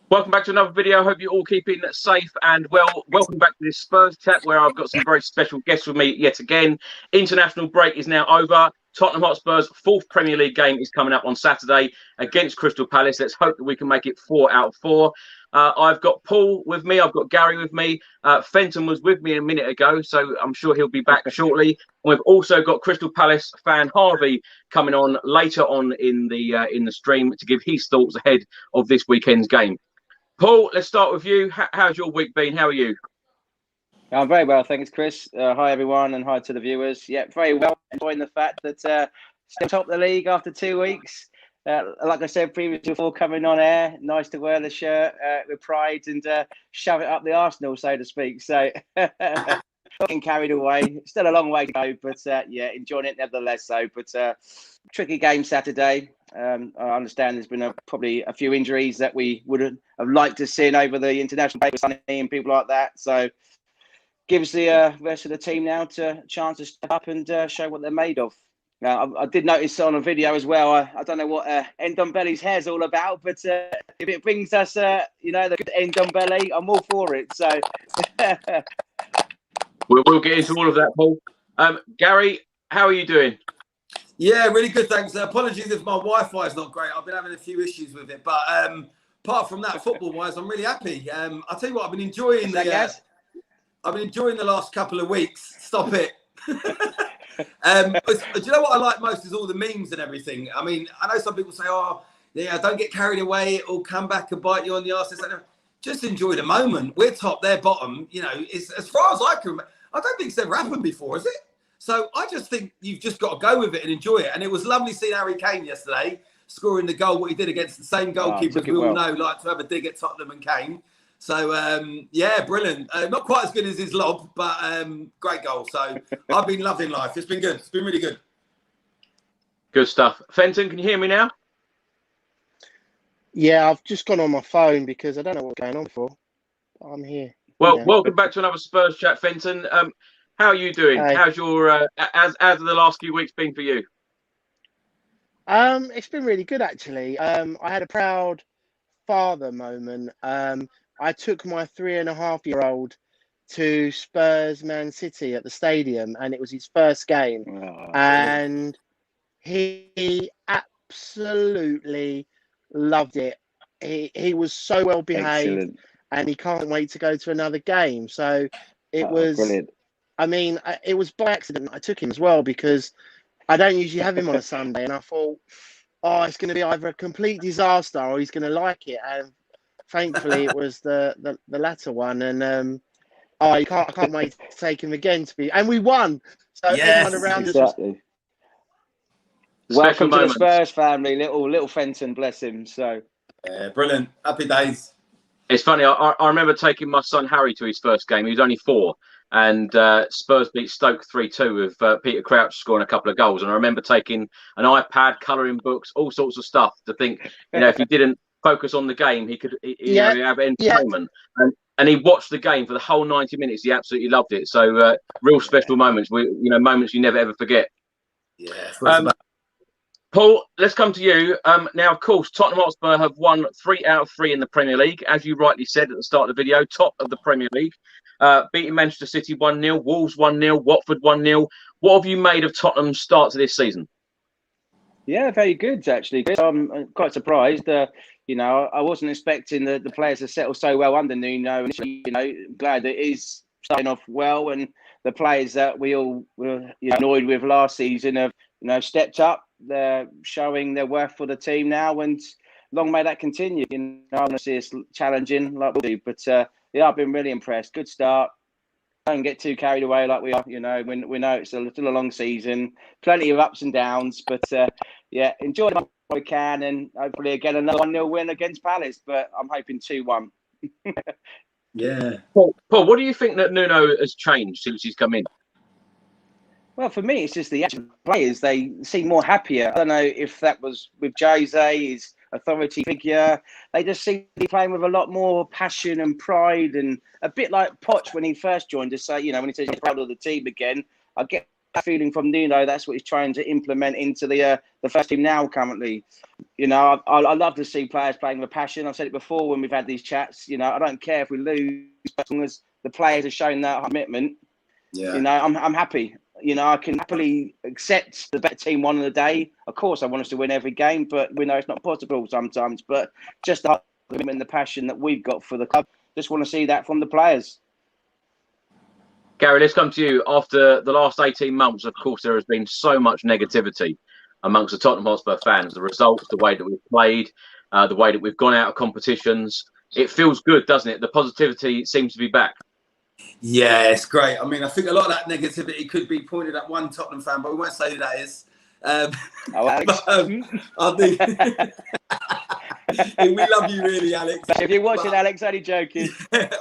Welcome back to another video. I hope you're all keeping safe and well. Welcome back to this Spurs Chat, where I've got some very special guests with me yet again. International break is now over. Tottenham Hotspur's fourth Premier League game is coming up on Saturday against Crystal Palace. Let's hope that we can make it 4 out of 4. I've got Paul with me. I've got Gary with me. Fenton was with me a minute ago, so I'm sure he'll be back shortly. We've also got Crystal Palace fan Harvey coming on later on in the stream to give his thoughts ahead of this weekend's game. Paul, let's start with you. How's your week been? How are you? I'm very well, thanks, Chris. Hi, everyone, and hi to the viewers. Yeah, very well. Enjoying the fact that still top the league after 2 weeks. Like I said previously, before coming on air, nice to wear the shirt with pride and shove it up the Arsenal, so to speak. So, getting carried away. Still a long way to go, but yeah, enjoying it nevertheless. So, but tricky game Saturday. I understand there's been probably a few injuries that we would have liked to see over the international break, Sunny and people like that. So, gives the rest of the team now a chance to step up and show what they're made of. I did notice on a video as well. I don't know what Ndombele's hair is all about, but if it brings us, the good Ndombele, I'm all for it. So we'll get into all of that, Paul. Gary, how are you doing? Yeah, really good, thanks. Apologies if my Wi-Fi is not great. I've been having a few issues with it, but apart from that, football-wise, I'm really happy. I'll tell you what, I've been enjoying the last couple of weeks. Stop it. Do you know what I like most is all the memes and everything. I mean, I know some people say, "Oh, yeah, don't get carried away. It'll come back and bite you on the arse." Just enjoy the moment. We're top, they're bottom. You know, it's, as far as I can remember, I don't think it's ever happened before, is it? So I just think you've just got to go with it and enjoy it. And it was lovely seeing Harry Kane yesterday scoring the goal, what he did against the same goalkeeper we all know like to have a dig at Tottenham and Kane. So, yeah, brilliant. Not quite as good as his lob, but great goal. So I've been loving life. It's been good. It's been really good. Good stuff. Fenton, can you hear me now? Yeah, I've just gone on my phone because I don't know what's going on before. I'm here. Well, welcome back to another Spurs Chat, Fenton. How are you doing? Hey. How's your as the last few weeks been for you? It's been really good actually. I had a proud father moment. I took my 3.5-year-old to Spurs Man City at the stadium, and it was his first game. And he absolutely loved it. He was so well behaved. Excellent. And he can't wait to go to another game. So it was brilliant. I mean, it was by accident I took him as well, because I don't usually have him on a Sunday, and I thought, oh, it's going to be either a complete disaster or he's going to like it. And thankfully, it was the latter one. And I can't wait to take him again and we won. So yes, everyone around exactly. us. Welcome to the Spurs family, little Fenton, bless him. So brilliant, happy days. It's funny. I remember taking my son Harry to his first game. He was only 4. And Spurs beat Stoke 3-2 with Peter Crouch scoring a couple of goals. And I remember taking an iPad, colouring books, all sorts of stuff to think, if he didn't focus on the game, he could have entertainment. And he watched the game for the whole 90 minutes. He absolutely loved it. So real special moments, moments you never ever forget. Yeah. Paul, let's come to you. Now, of course, Tottenham Hotspur have won 3 out of 3 in the Premier League. As you rightly said at the start of the video, top of the Premier League. Beating Manchester City 1-0, Wolves 1-0, Watford 1-0. What have you made of Tottenham's start to this season? Yeah, very good, actually. I'm quite surprised. I wasn't expecting the players to settle so well under Nuno. Glad that he's starting off well, and the players that we all were annoyed with last season have stepped up. They're showing their worth for the team now, and long may that continue. I want to see us challenging like we do, but yeah, I've been really impressed. Good start. Don't get too carried away like we are. We know it's still a long season, plenty of ups and downs, but yeah, enjoy it while we can, and hopefully again another 1-0 win against Palace. But I'm hoping 2-1. Yeah. Paul, what do you think that Nuno has changed since he's come in? Well, for me, it's just the actual players. They seem more happier. I don't know if that was with Jose, his authority figure. They just seem to be playing with a lot more passion and pride, and a bit like Poch when he first joined us. When he says he's proud of the team again, I get that feeling from Nuno, that's what he's trying to implement into the first team now currently. You know, I love to see players playing with passion. I've said it before when we've had these chats. You know, I don't care if we lose as long as the players are showing that commitment. Yeah. You know, I'm happy. You know, I can happily accept the better team one of the day. Of course, I want us to win every game, but we know it's not possible sometimes. But just the commitment and the passion that we've got for the club, just want to see that from the players. Gary, let's come to you. After the last 18 months, of course, there has been so much negativity amongst the Tottenham Hotspur fans. The results, the way that we've played, the way that we've gone out of competitions. It feels good, doesn't it? The positivity seems to be back. Yeah, it's great. I mean, I think a lot of that negativity could be pointed at one Tottenham fan, but we won't say who that is. Alex. We love you, really, Alex. If you're watching, Alex, only joking.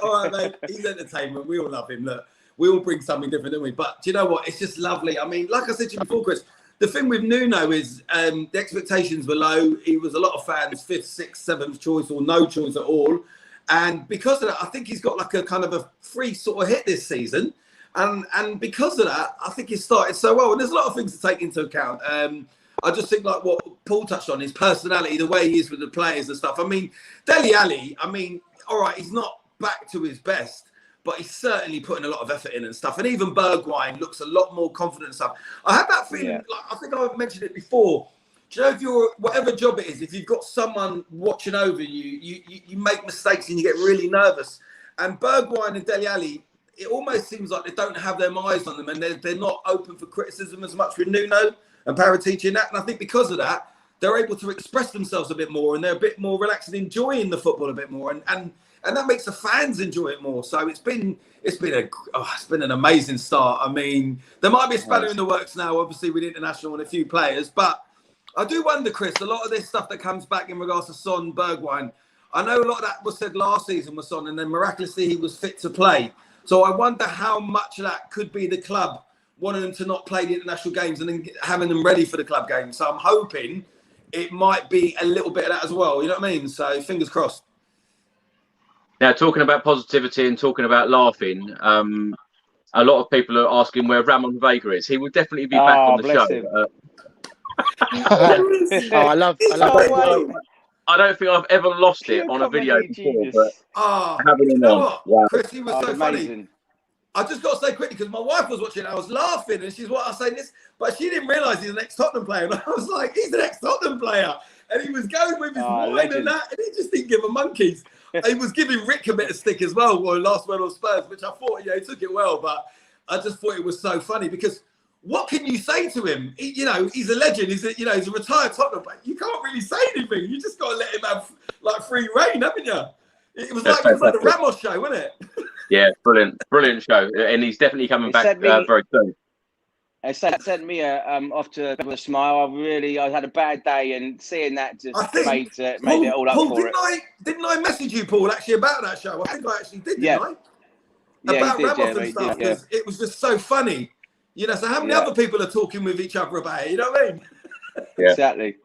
All right, mate. He's entertainment. We all love him. Look, we all bring something different, don't we? But do you know what? It's just lovely. I mean, like I said to you before, Chris, the thing with Nuno is the expectations were low. He was a lot of fans' 5th, 6th, 7th choice or no choice at all. And because of that, I think he's got like a kind of a free sort of hit this season. And because of that, I think he started so well. And there's a lot of things to take into account. I just think like what Paul touched on, his personality, the way he is with the players and stuff. I mean, Dele Alli, I mean, all right, he's not back to his best, but he's certainly putting a lot of effort in and stuff. And even Bergwijn looks a lot more confident and stuff. I had that feeling, like, I think I've mentioned it before. Do you know, if you're, whatever job it is, if you've got someone watching over you, you make mistakes and you get really nervous. And Bergwijn and Dele Alli, it almost seems like they don't have their eyes on them and they're not open for criticism as much with Nuno and Paratici and that. And I think because of that, they're able to express themselves a bit more and they're a bit more relaxed and enjoying the football a bit more. And that makes the fans enjoy it more. So it's been an amazing start. I mean, there might be a spanner in the works now, obviously with international and a few players, but I do wonder, Chris, a lot of this stuff that comes back in regards to Son, Bergwijn, I know a lot of that was said last season with Son, and then miraculously he was fit to play. So I wonder how much of that could be the club wanting them to not play the international games and then having them ready for the club games. So I'm hoping it might be a little bit of that as well. You know what I mean? So fingers crossed. Now, talking about positivity and talking about laughing, a lot of people are asking where Ramon Vega is. He will definitely be back on the show. I love it. I don't think I've ever lost it on a video before, but having him on. Wow. Chris, he was so amazing. funny. I just got to say quickly, because my wife was watching, I was laughing, and she's what I was saying this, but she didn't realise he's an ex-Tottenham player. And I was like, he's an ex-Tottenham player. And he was going with his wine and that, and he just didn't give a monkeys. He was giving Rick a bit of stick as well, last word on Spurs, which I thought, he took it well, but I just thought it was so funny because what can you say to him? He's a legend. He's a retired Tottenham player. You can't really say anything. You just got to let him have like free reign, haven't you? It was like the Ramos show, wasn't it? Yeah, brilliant show, and he's definitely coming back very soon. It sent me off to a smile. I had a bad day, and seeing that just made it all up Paul, for it. Didn't I message you, Paul, actually about that show? I think I actually did, didn't I? Yeah, about Ramos and stuff, because it was just so funny. So how many other people are talking with each other about it? You know what I mean? Yeah. Exactly.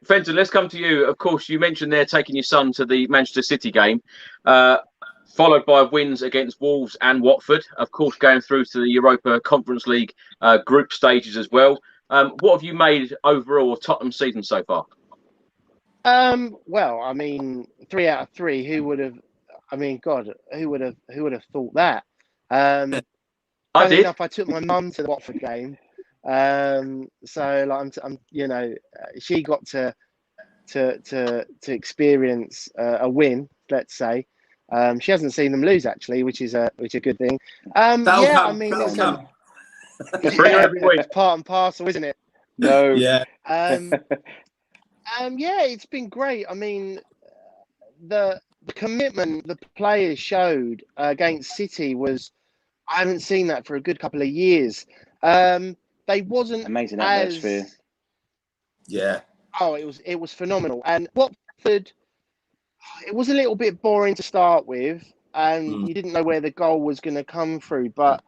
Fenton, let's come to you. Of course, you mentioned there taking your son to the Manchester City game, followed by wins against Wolves and Watford. Of course, going through to the Europa Conference League group stages as well. What have you made overall of Tottenham's season so far? Well, I mean, 3 out of 3. Who would have? I mean, God, who would have thought that? I did. Enough, I took my mum to the Watford game, so like I'm she got to experience a win. Let's say she hasn't seen them lose actually, which is a good thing. It's part and parcel, isn't it? No. Yeah. It's been great. I mean, the commitment the players showed against City was. I haven't seen that for a good couple of years. They wasn't amazing atmosphere. Yeah. Oh, it was phenomenal. And Watford, it was a little bit boring to start with, and you didn't know where the goal was going to come through. But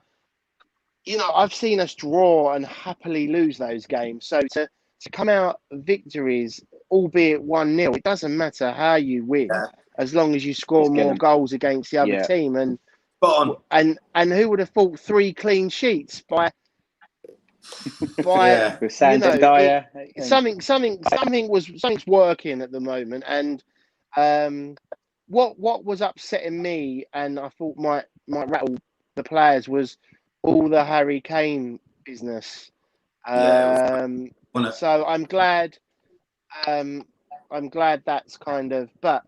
I've seen us draw and happily lose those games. So to come out victories, albeit 1-0, it doesn't matter how you win, as long as you score more goals against the other team. And Spot on. And who would have thought 3 clean sheets by Yeah. With Sandon Dyer. something's working at the moment. And what was upsetting me, and I thought might rattle the players, was all the Harry Kane business. So I'm glad that's kind of, but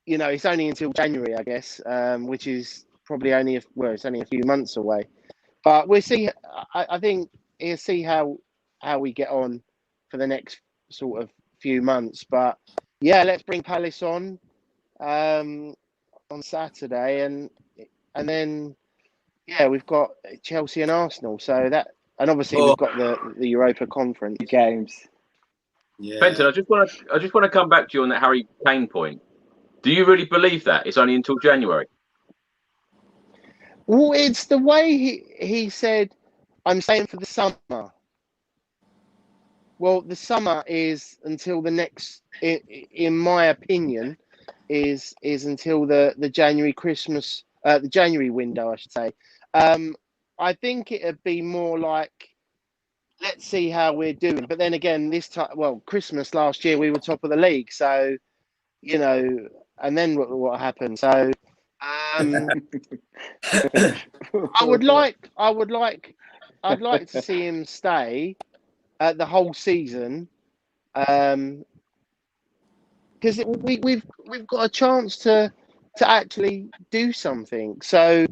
you know, it's only until January, I guess, which is probably it's only a few months away. But we'll see. I think we'll see how we get on for the next sort of few months. But yeah, let's bring Palace on Saturday, and then we've got Chelsea and Arsenal. So that, and obviously we've got the Europa Conference games. Yeah. Benton, I just want to come back to you on that Harry Kane point. Do you really believe that it's only until January? Well, it's the way he said, I'm staying for the summer. Well, the summer is until the next, in my opinion, is until the January Christmas, the January window, I should say. I think it'd be more like, let's see how we're doing. But then again, this time, well, Christmas last year, we were top of the league. So, you know, and then what happened? So, I'd like to see him stay the whole season, because we've got a chance to actually do something. So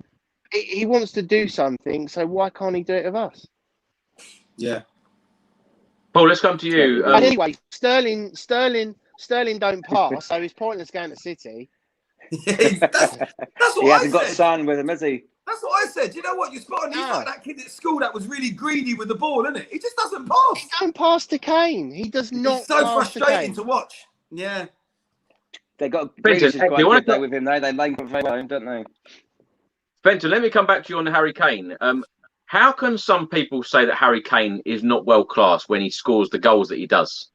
he wants to do something. So why can't he do it with us? Yeah. Paul, let's come to you. But anyway, Sterling don't pass, so it's pointless going to City. Yeah, that's what he hasn't got said. Son with him, has he? That's what I said. You know what? You're spot on. He's like that kid at school that was really greedy with the ball, isn't it? He just doesn't pass. He don't pass to Kane. He does not. It's so pass frustrating to to watch. Yeah. They got Benton, quite good though with him, though. They lane very well, don't they? Benton, let me come back to you on Harry Kane. How can some people say that Harry Kane is not world class when he scores the goals that he does?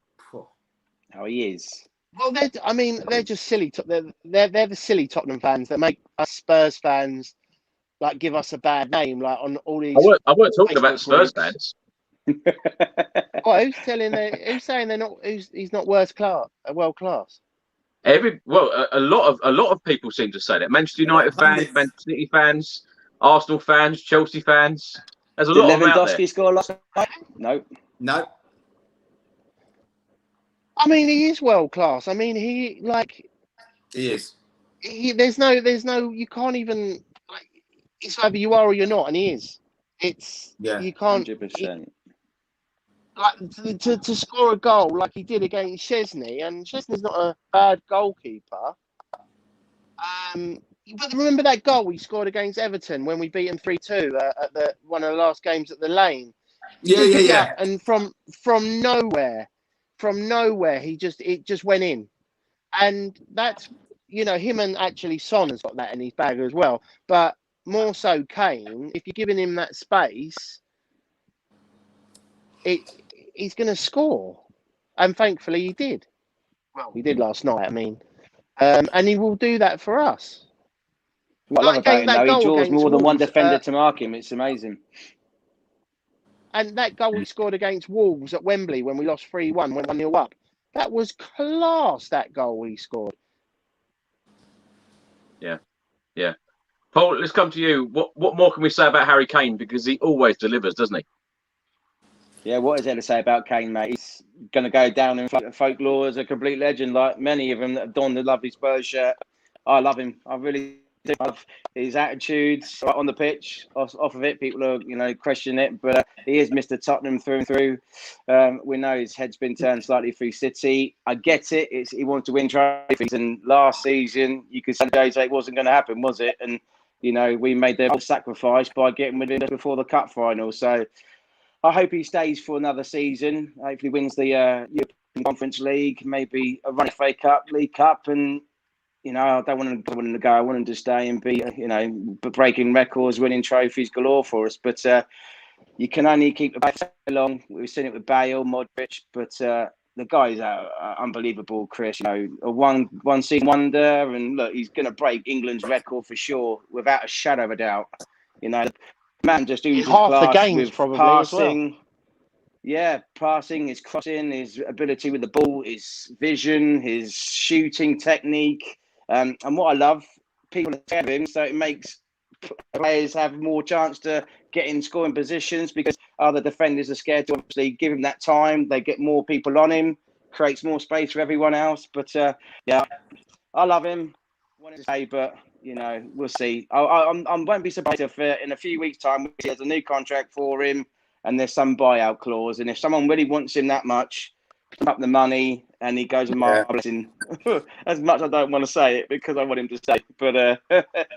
How he is. Well, they're just silly. They're the silly Tottenham fans that make us Spurs fans like give us a bad name, like on all these. I weren't talking about Spurs fans. What? Who's saying they're not? He's not world class? A lot of people seem to say that. Manchester United fans, Manchester City fans, Arsenal fans, Chelsea fans. There's a lot of them out there. Did Lewandowski score last night? No. I mean, he is world class. I mean, he is. There's no. You can't even. Like, it's either you are or you're not, and he is. You can't. 100%. Like to score a goal like he did against Chesney, and Chesney's not a bad goalkeeper. But remember that goal we scored against Everton when we beat them 3-2 at one of the last games at the Lane. Yeah. And from nowhere, it just went in, and that's him and actually Son has got that in his bag as well. But more so Kane, if you're giving him that space, he's going to score, and thankfully he did. Well, he did last night. I mean, and he will do that for us. What I love about him, though, he draws more than one defender to mark him. It's amazing. And that goal he scored against Wolves at Wembley when we lost 3-1, went 1-0 up. That was class, that goal he scored. Yeah. Paul, let's come to you. What more can we say about Harry Kane? Because he always delivers, doesn't he? Yeah, what is there to say about Kane, mate? He's going to go down in folklore as a complete legend, like many of them that have donned the lovely Spurs shirt. I love him. I really do love his attitudes on the pitch. Off of it, people are, questioning it, but he is Mr. Tottenham through and through. We know his head's been turned slightly through City. I get it. He wants to win trophies, and last season you could say it wasn't going to happen, was it? And we made the sacrifice by getting rid of him before the cup final. So I hope he stays for another season. Hopefully wins the European Conference League, maybe a run FA Cup, League Cup, and I don't want him to go. I want him to stay and be, breaking records, winning trophies galore for us. But you can only keep the back so long. We've seen it with Bale, Modric, but the guy's unbelievable, Chris. You know, a one season wonder, and look, he's going to break England's record for sure, without a shadow of a doubt. You know, the man just oozes half the class games with probably passing. as well. Yeah, passing, his crossing, his ability with the ball, his vision, his shooting technique, and what I love, people are scared of him, so it makes players have more chance to get in scoring positions because other defenders are scared to obviously give him that time. They get more people on him, creates more space for everyone else. But yeah, I love him. Wanted to say, but you know, we'll see. I won't be surprised if in a few weeks' time he has a new contract for him and there's some buyout clause. And if someone really wants him that much, up the money and he goes and marvelling. As much I don't want to say it because I want him to stay, but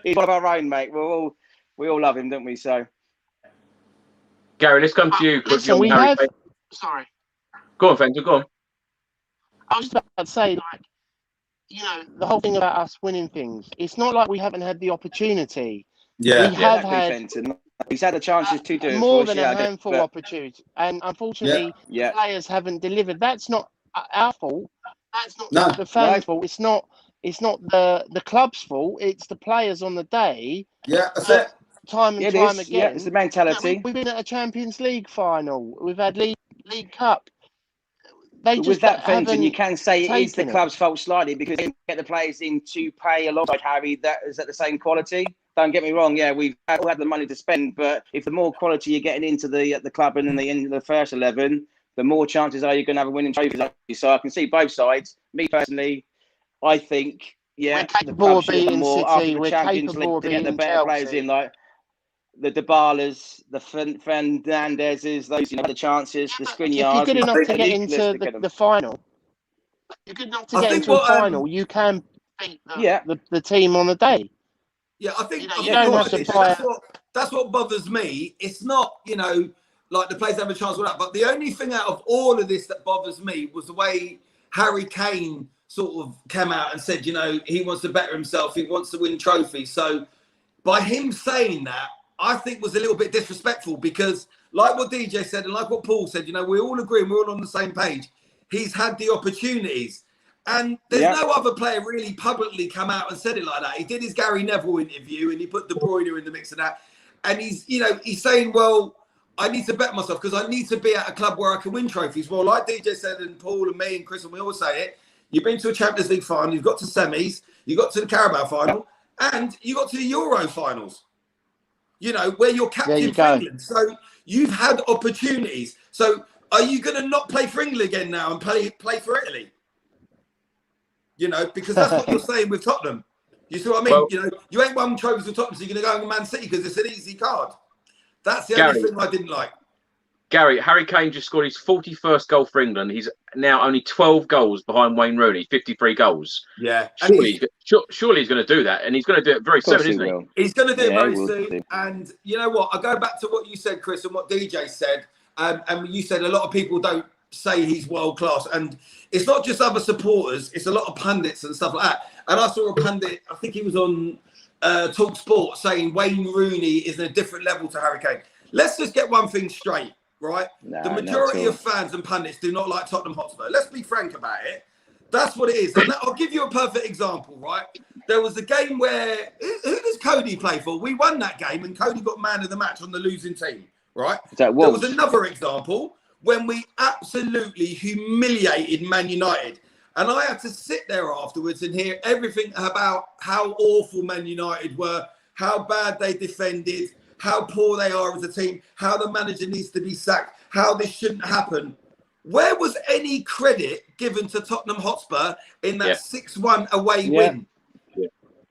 he's one of our own, mate. We all love him, don't we? So, Gary, let's come to you. Listen, we have. Sorry. Go on, Fenton. Go on. I was just about to say, like, you know, the whole thing about us winning things. It's not like we haven't had the opportunity. Yeah, we have exactly, had. Fenton. He's had the chances to do it more than a handful of opportunities, and unfortunately, the players haven't delivered. That's not our fault. That's not the fans' fault. It's not the club's fault. It's the players on the day. Yeah, that's it. Time and time again. Yeah, it's the mentality. We've been at a Champions League final. We've had League Cup. With that, Fenton, you can say it is the club's fault slightly because they get the players in to pay alongside Harry. That is at the same quality. Don't get me wrong. Yeah, we've all had the money to spend, but if the more quality you're getting into the club and in the end of the first 11, the more chances are you're going to have a winning trophy. So I can see both sides. Me personally, I think the club should have more after the Champions League to get the better players in, like the Dybalas, the Fernandezes, those the chances, the Skriniars. If you're good enough to get into the final, you're good enough to get into the final. You can beat the team on the day. Yeah, I think, that's what bothers me. It's not, like the players have a chance with that. But the only thing out of all of this that bothers me was the way Harry Kane sort of came out and said, he wants to better himself. He wants to win trophies. So by him saying that, I think was a little bit disrespectful because like what DJ said and like what Paul said, we all agree and we're all on the same page. He's had the opportunities. And there's no other player really publicly come out and said it like that. He did his Gary Neville interview and he put De Bruyne in the mix of that. And he's saying, well, I need to bet myself because I need to be at a club where I can win trophies. Well, like DJ said and Paul and me and Chris and we all say it, you've been to a Champions League final, you've got to semis, you got to the Carabao final, and you got to the Euro finals, where you're captain for England. So you've had opportunities. So are you going to not play for England again now and play for Italy? Because that's what you're saying with Tottenham. You see what I mean? Well, you ain't won trophies with Tottenham, so you're going to go to Man City because it's an easy card. That's the only thing I didn't like. Gary, Harry Kane just scored his 41st goal for England. He's now only 12 goals behind Wayne Rooney, 53 goals. Yeah. Surely he's going to do that, and he's going to do it very soon, isn't he? He's going to do it very soon. And you know what? I go back to what you said, Chris, and what DJ said. And you said a lot of people don't say he's world class, and it's not just other supporters, it's a lot of pundits and stuff like that. And I saw a pundit, I think he was on Talk Sport, saying Wayne Rooney is in a different level to Harry Kane. Let's just get one thing straight, right? The majority of fans and pundits do not like Tottenham Hotspur. Let's be frank about it. That's what it is. And I'll give you a perfect example, right? There was a game where who does Cody play for? We won that game and Cody got man of the match on the losing team, right? There was another example when we absolutely humiliated Man United. And I had to sit there afterwards and hear everything about how awful Man United were, how bad they defended, how poor they are as a team, how the manager needs to be sacked, how this shouldn't happen. Where was any credit given to Tottenham Hotspur in that 6-1 away win?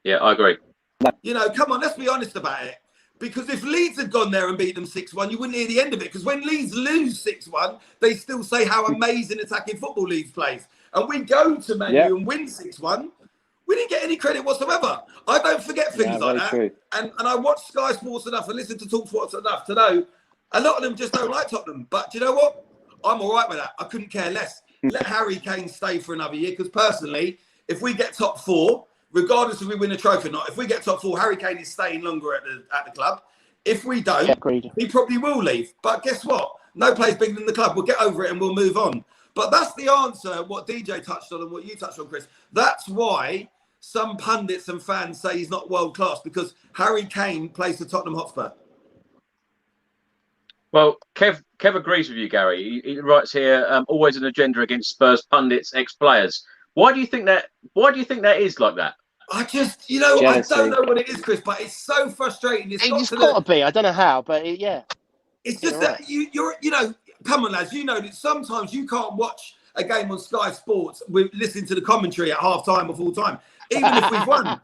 Yeah, I agree. Come on, let's be honest about it. Because if Leeds had gone there and beat them 6-1, you wouldn't hear the end of it. Because when Leeds lose 6-1, they still say how amazing attacking football Leeds plays. And we go to Man U and win 6-1. We didn't get any credit whatsoever. I don't forget things like that. True. And I watch Sky Sports enough and listen to Talk Sports enough to know a lot of them just don't like Tottenham. But do you know what? I'm all right with that. I couldn't care less. Let Harry Kane stay for another year. Because personally, if we get top 4, regardless if we win a trophy or not, if we get top 4, Harry Kane is staying longer at the club. If we don't, he probably will leave. But guess what? No player's bigger than the club. We'll get over it and we'll move on. But that's the answer, what DJ touched on and what you touched on, Chris. That's why some pundits and fans say he's not world class, because Harry Kane plays for Tottenham Hotspur. Well, Kev agrees with you, Gary. He writes here, always an agenda against Spurs pundits, ex-players. Why do you think that is like that? I just, jealousy. I don't know what it is, Chris, but it's so frustrating. It's got to be. I don't know how, but yeah. It's just that you're come on, lads. You know that sometimes you can't watch a game on Sky Sports with listening to the commentary at half time or full time, even if we've won.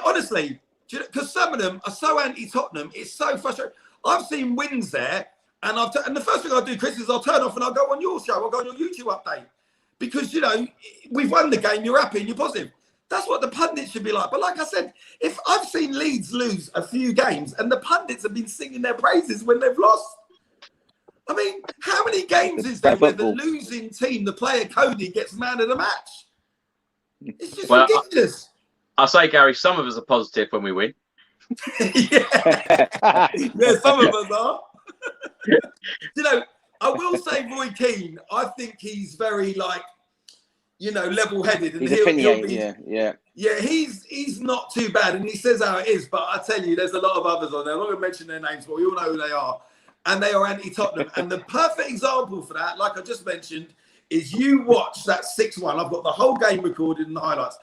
Honestly, because some of them are so anti-Tottenham. It's so frustrating. I've seen wins there, and the first thing I do, Chris, is I'll turn off and I'll go on your show. I'll go on your YouTube update because we've won the game. You're happy and you're positive. That's what the pundits should be like. But like I said, if I've seen Leeds lose a few games and the pundits have been singing their praises when they've lost. I mean, how many games is there where the losing team, the player Cody, gets man of the match? It's just ridiculous. I say, Gary, some of us are positive when we win. yeah, some of us are. I will say Roy Keane, I think he's very level-headed, and he'll be, he's not too bad, and he says how it is. But I tell you, there's a lot of others on there. I'm not going to mention their names, but we all know who they are, and they are anti-Tottenham. And the perfect example for that, like I just mentioned, is you watch that 6-1. I've got the whole game recorded in the highlights,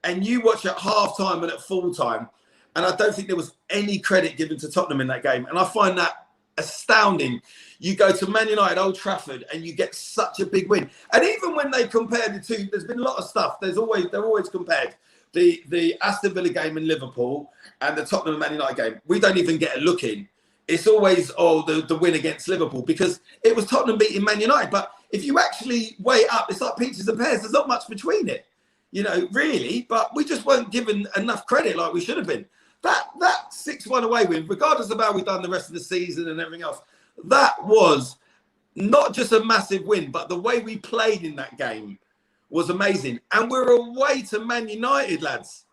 and you watch at half-time and at full-time, and I don't think there was any credit given to Tottenham in that game, and I find that astounding. You go to Man United, Old Trafford, and you get such a big win. And even when they compare the two, there's been a lot of stuff. They're always compared. The Aston Villa game in Liverpool and the Tottenham Man United game. We don't even get a look in. It's always the win against Liverpool, because it was Tottenham beating Man United. But if you actually weigh it up, it's like peaches and pears. There's not much between it, really. But we just weren't given enough credit like we should have been. That 6-1 away win, regardless of how we've done the rest of the season and everything else, that was not just a massive win, but the way we played in that game was amazing. And we're away to Man United, lads.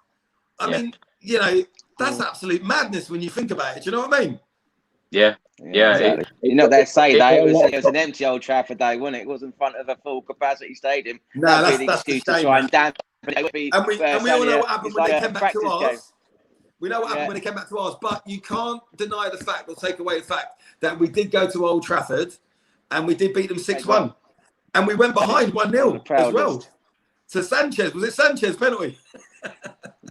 I mean, that's absolute madness when you think about it. Do you know what I mean? Yeah. Exactly. They say that it was an empty Old Trafford day, wasn't it? It was in front of a full capacity stadium. No, that's the shame. And we all know what happened when they came back to ours. We know what happened when it came back to ours, but you can't deny the fact or take away the fact that we did go to Old Trafford and we did beat them 6-1. And we went behind 1-0 as well. To Sanchez. Was it Sanchez penalty?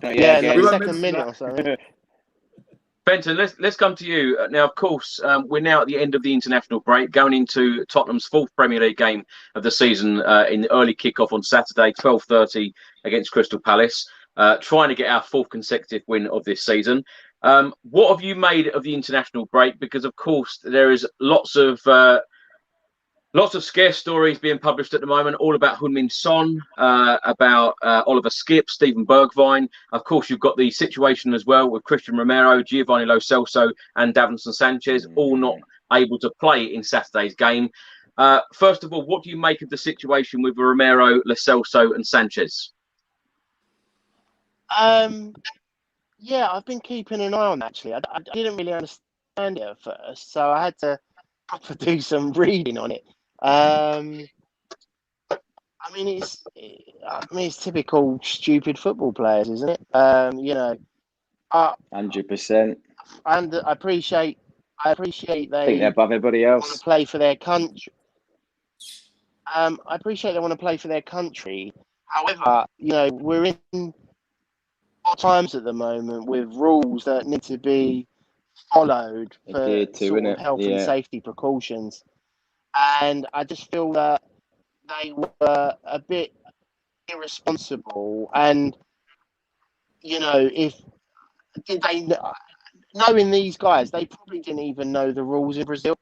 Second minute or so. Benton, let's come to you. Now, of course, we're now at the end of the international break, going into Tottenham's fourth Premier League game of the season in the early kickoff on Saturday, 12:30 against Crystal Palace. Trying to get our fourth consecutive win of this season. What have you made of the international break? Because, of course, there is lots of scare stories being published at the moment, all about Heung-min Son, about Oliver Skipp, Steven Bergwijn. Of course, you've got the situation as well with Christian Romero, Giovanni Lo Celso and Davinson Sanchez, all not able to play in Saturday's game. First of all, what do you make of the situation with Romero, Lo Celso and Sanchez? I've been keeping an eye on that, actually. I didn't really understand it at first, so I had to do some reading on it. It's typical stupid football players, isn't it? 100%. And I appreciate they think they're above everybody else. Want to play for their country. I appreciate they want to play for their country. However, we're in times at the moment with rules that need to be followed for health and safety precautions, and I just feel that they were a bit irresponsible. And if they knowing these guys, they probably didn't even know the rules in Brazil.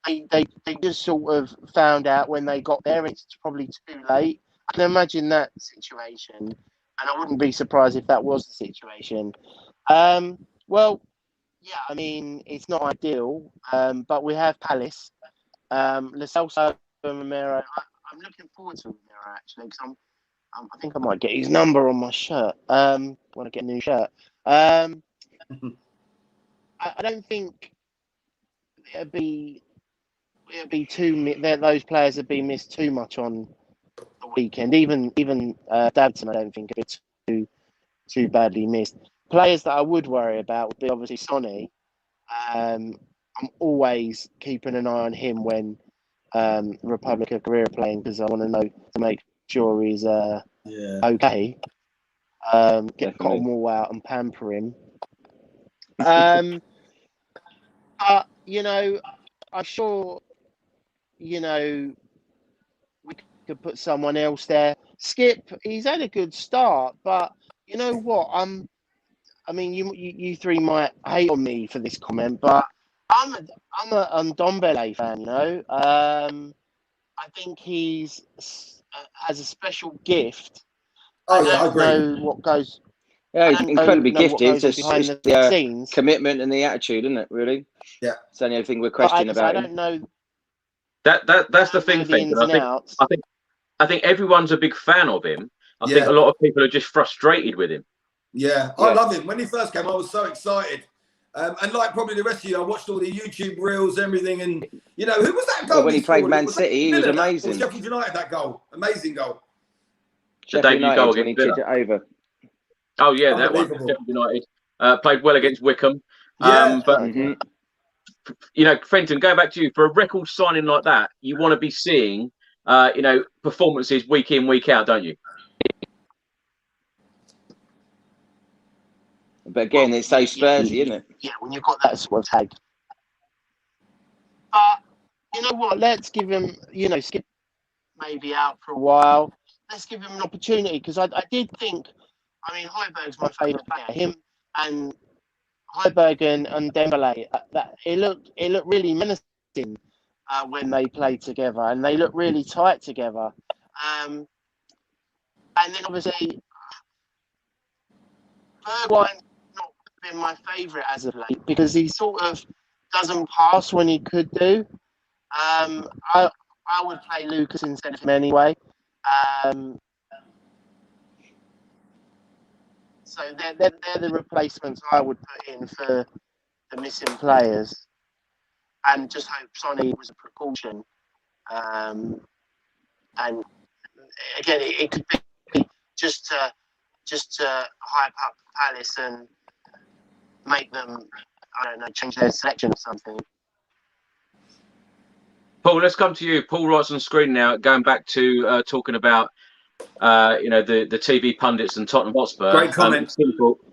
They just sort of found out when they got there. It's probably too late. I can imagine that situation. And I wouldn't be surprised if that was the situation. It's not ideal, but we have Palace, Lo Celso and Romero. I'm looking forward to Romero, actually, because I think I might get his number on my shirt when I get a new shirt. I don't think it'd be it'd be those players would be missed too much on the weekend. Even Dabson, I don't think it's too badly missed. Players that I would worry about would be obviously Sonny. I'm always keeping an eye on him when Republic of Korea are playing, because I want to know to make sure he's okay. Get cotton wool out and pamper him. You know, I'm sure, you know, we could put someone else there. Skip, he's had a good start, but you know what? I mean, you three might hate on me for this comment, but I'm a Ndombele fan. You know, I think he's has a special gift. Oh yeah, I agree. Know what goes. Yeah, he's incredibly gifted. It's behind the scenes. Commitment and the attitude, isn't it? Really. Yeah. It's the only thing we're questioning about. I don't know. That's the thing, I think everyone's a big fan of him. I think a lot of people are just frustrated with him. Yeah, I love him. When he first came, I was so excited. And like probably the rest of you, I watched all the YouTube reels, everything. And, you know, who was that goal? When he played Man City, he was amazing. Or Sheffield United, that goal. Amazing goal. The debut goal against Villa. He tipped it over. Oh, yeah, that one. Sheffield United. Played well against Wickham. Yeah. But, you know, Fenton, going back to you, for a record signing like that, you want to be seeing, you know, performances week in, week out, don't you? But again, it's so Spursy, isn't it? Yeah, when you've got that sort of tag. But you know what? Let's give him, you know, Skip maybe out for a while. Let's give him an opportunity, because I did think, I mean, Højbjerg's my favourite player. Him and Højbjerg and Dembele, that it looked really menacing when they played together, and they look really tight together. And then obviously, Bergwijn not been my favourite as of late, because he sort of doesn't pass when he could do. I would play Lucas instead of him anyway. So they're the replacements I would put in for the missing players, and just hope Sonny was a precaution. And again, it could be just to hype up Palace and make them, I don't know, change their selection or something. Paul, let's come to you. Paul writes on screen now, going back to talking about you know, the TV pundits and Tottenham Hotspur. Great comment.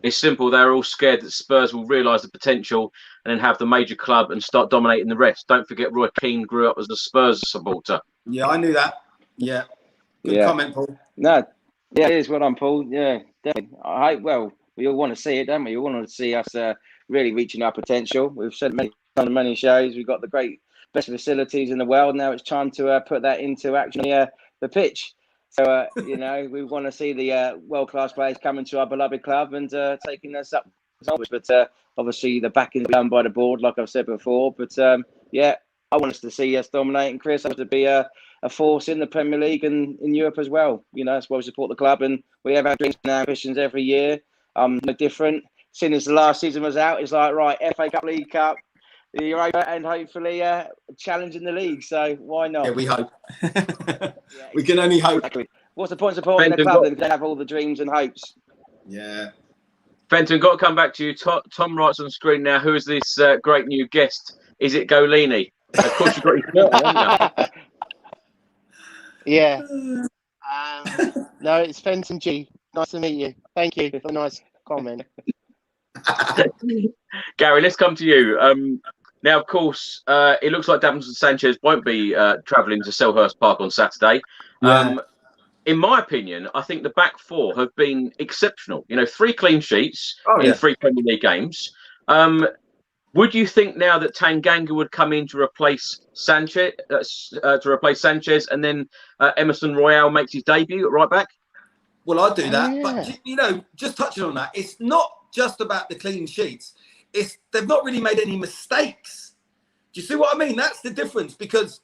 It's simple. They're all scared that Spurs will realise the potential and then have the major club and start dominating the rest. Don't forget, Roy Keane grew up as a Spurs supporter. Yeah, I knew that. Yeah. Good comment, Paul. No, yeah, it is what I'm, Paul. Yeah, definitely. Well, we all want to see it, don't we? We all want to see us really reaching our potential. We've said many shows. We've got the best facilities in the world. Now it's time to put that into action. The pitch. So, you know, we want to see the world-class players coming to our beloved club and taking us up. But obviously, the backing is done by the board, like I've said before. But, yeah, I want us to see us dominating, Chris. I want to be a force in the Premier League and in Europe as well. You know, that's why we support the club. And we have our dreams and ambitions every year. No different. Since as the last season was out, it's like, right, FA Cup, League Cup, the Europa, and hopefully challenging the league. So why not? Yeah, we hope. We can only hope. Exactly. What's the point of supporting a club that they have all the dreams and hopes? Yeah. Fenton, got to come back to you. Tom writes on screen now, who is this great new guest? Is it Golini? Of course, you've got his shirt on, haven't you? Yeah. No, it's Fenton G. Nice to meet you. Thank you for a nice comment. Gary, let's come to you. Now, of course, it looks like Davinson Sanchez won't be travelling to Selhurst Park on Saturday. Yeah. In my opinion, I think the back four have been exceptional. You know, 3 clean sheets in 3 Premier League games. Would you think now that Tanganga would come in to replace Sanchez, and then Emerson Royale makes his debut at right back? Well, I'd do that. Yeah. But, you know, just touching on that, it's not just about the clean sheets. They've not really made any mistakes. Do you see what I mean? That's the difference, because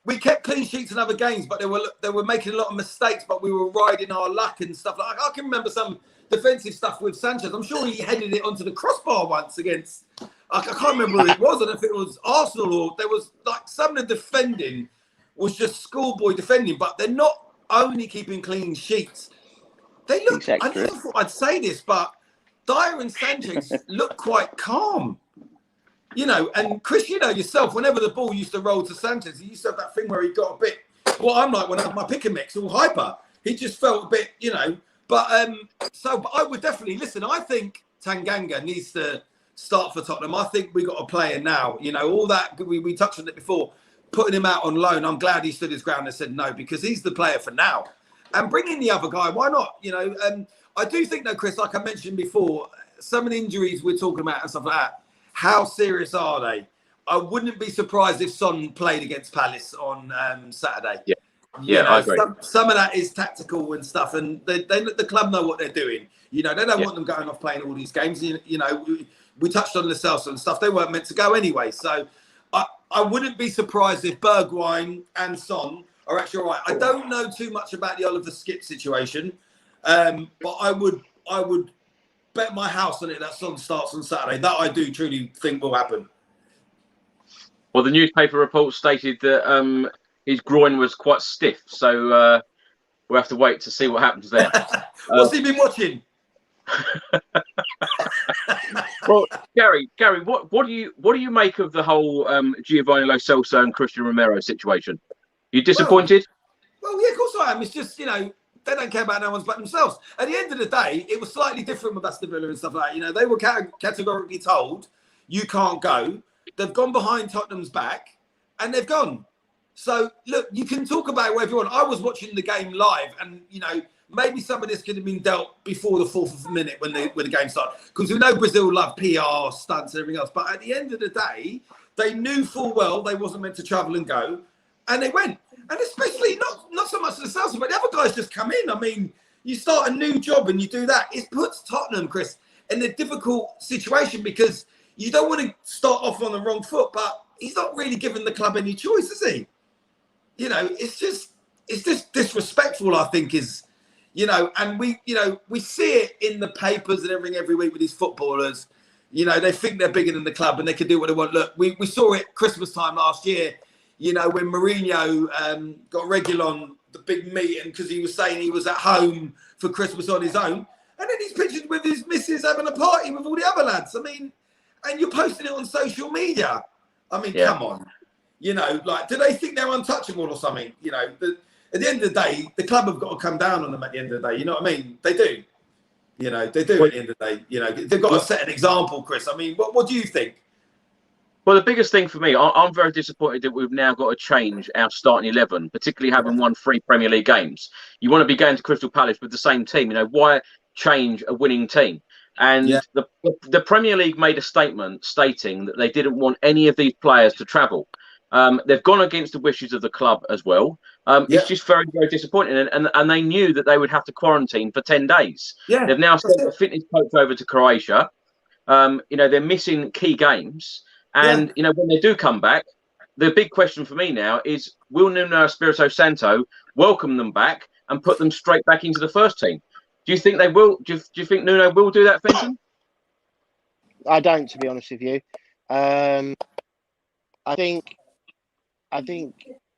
we kept clean sheets in other games, but they were making a lot of mistakes, but we were riding our luck and stuff. Like, I can remember some defensive stuff with Sanchez. I'm sure he headed it onto the crossbar once against I can't remember who it was. I don't know if it was Arsenal or there was like some of the defending was just schoolboy defending, but they're not only keeping clean sheets. They look, I never thought I'd say this, but Dyer and Sanchez look quite calm. You know, and Chris, you know yourself, whenever the ball used to roll to Sanchez, he used to have that thing where he got a bit, what I'm like when I have my pick and mix, all hyper. He just felt a bit, you know, but but I would definitely, listen, I think Tanganga needs to start for Tottenham. I think we got a player now, you know, all that, we touched on it before, putting him out on loan. I'm glad he stood his ground and said no, because he's the player for now. And bring in the other guy, why not? You know, I do think though, Chris, like I mentioned before, some of the injuries we're talking about and stuff like that, how serious are they? I wouldn't be surprised if Son played against Palace on Saturday. Yeah, you know, I agree. Some of that is tactical and stuff, and the club know what they're doing. You know, they don't want them going off playing all these games. You know, we touched on the Celso and stuff. They weren't meant to go anyway. So I wouldn't be surprised if Bergwijn and Son are actually all right. I don't know too much about the Oliver Skip situation, but I would bet my house on it that Son starts on Saturday. That I do truly think will happen. Well, the newspaper report stated that his groin was quite stiff, so we'll have to wait to see what happens there. What's he been watching? Well, Gary, what do you make of the whole Giovanni Lo Celso and Christian Romero situation? You disappointed? Well, yeah, of course I am. It's just, you know, they don't care about no one's but themselves. At the end of the day, it was slightly different with Aston Villa and stuff like that. You know, they were categorically told, you can't go. They've gone behind Tottenham's back, and they've gone. So, look, you can talk about it whatever you want. I was watching the game live, and, you know, maybe some of this could have been dealt before the 4th minute when the game started. Because we know Brazil love PR, stunts, and everything else. But at the end of the day, they knew full well they wasn't meant to travel and go, and they went. And especially, not so much the Celtics, but the other guys just come in. I mean, you start a new job and you do that. It puts Tottenham, Chris, in a difficult situation because you don't want to start off on the wrong foot, but he's not really giving the club any choice, is he? You know, it's just disrespectful, I think, is, you know, and we see it in the papers and everything every week with these footballers. You know, they think they're bigger than the club and they can do what they want. Look, we saw it Christmas time last year. You know, when Mourinho got Reguilon the big meeting because he was saying he was at home for Christmas on his own. And then he's pictured with his missus having a party with all the other lads. I mean, and you're posting it on social media. I mean, come on. You know, like, do they think they're untouchable or something? You know, at the end of the day, the club have got to come down on them at the end of the day. You know what I mean? They do. You know, they do at the end of the day. You know, they've got to set an example, Chris. I mean, what do you think? Well, the biggest thing for me, I'm very disappointed that we've now got to change our starting 11, particularly having won 3 Premier League games. You want to be going to Crystal Palace with the same team. You know, why change a winning team? And the Premier League made a statement stating that they didn't want any of these players to travel. They've gone against the wishes of the club as well. It's just very, very disappointing. And they knew that they would have to quarantine for 10 days. Yeah, they've now sent a fitness coach over to Croatia. You know, they're missing key games. And, you know, when they do come back, the big question for me now is, will Nuno Espirito Santo welcome them back and put them straight back into the first team? Do you think they will? Do you think Nuno will do that, Fenton? I don't, to be honest with you. I think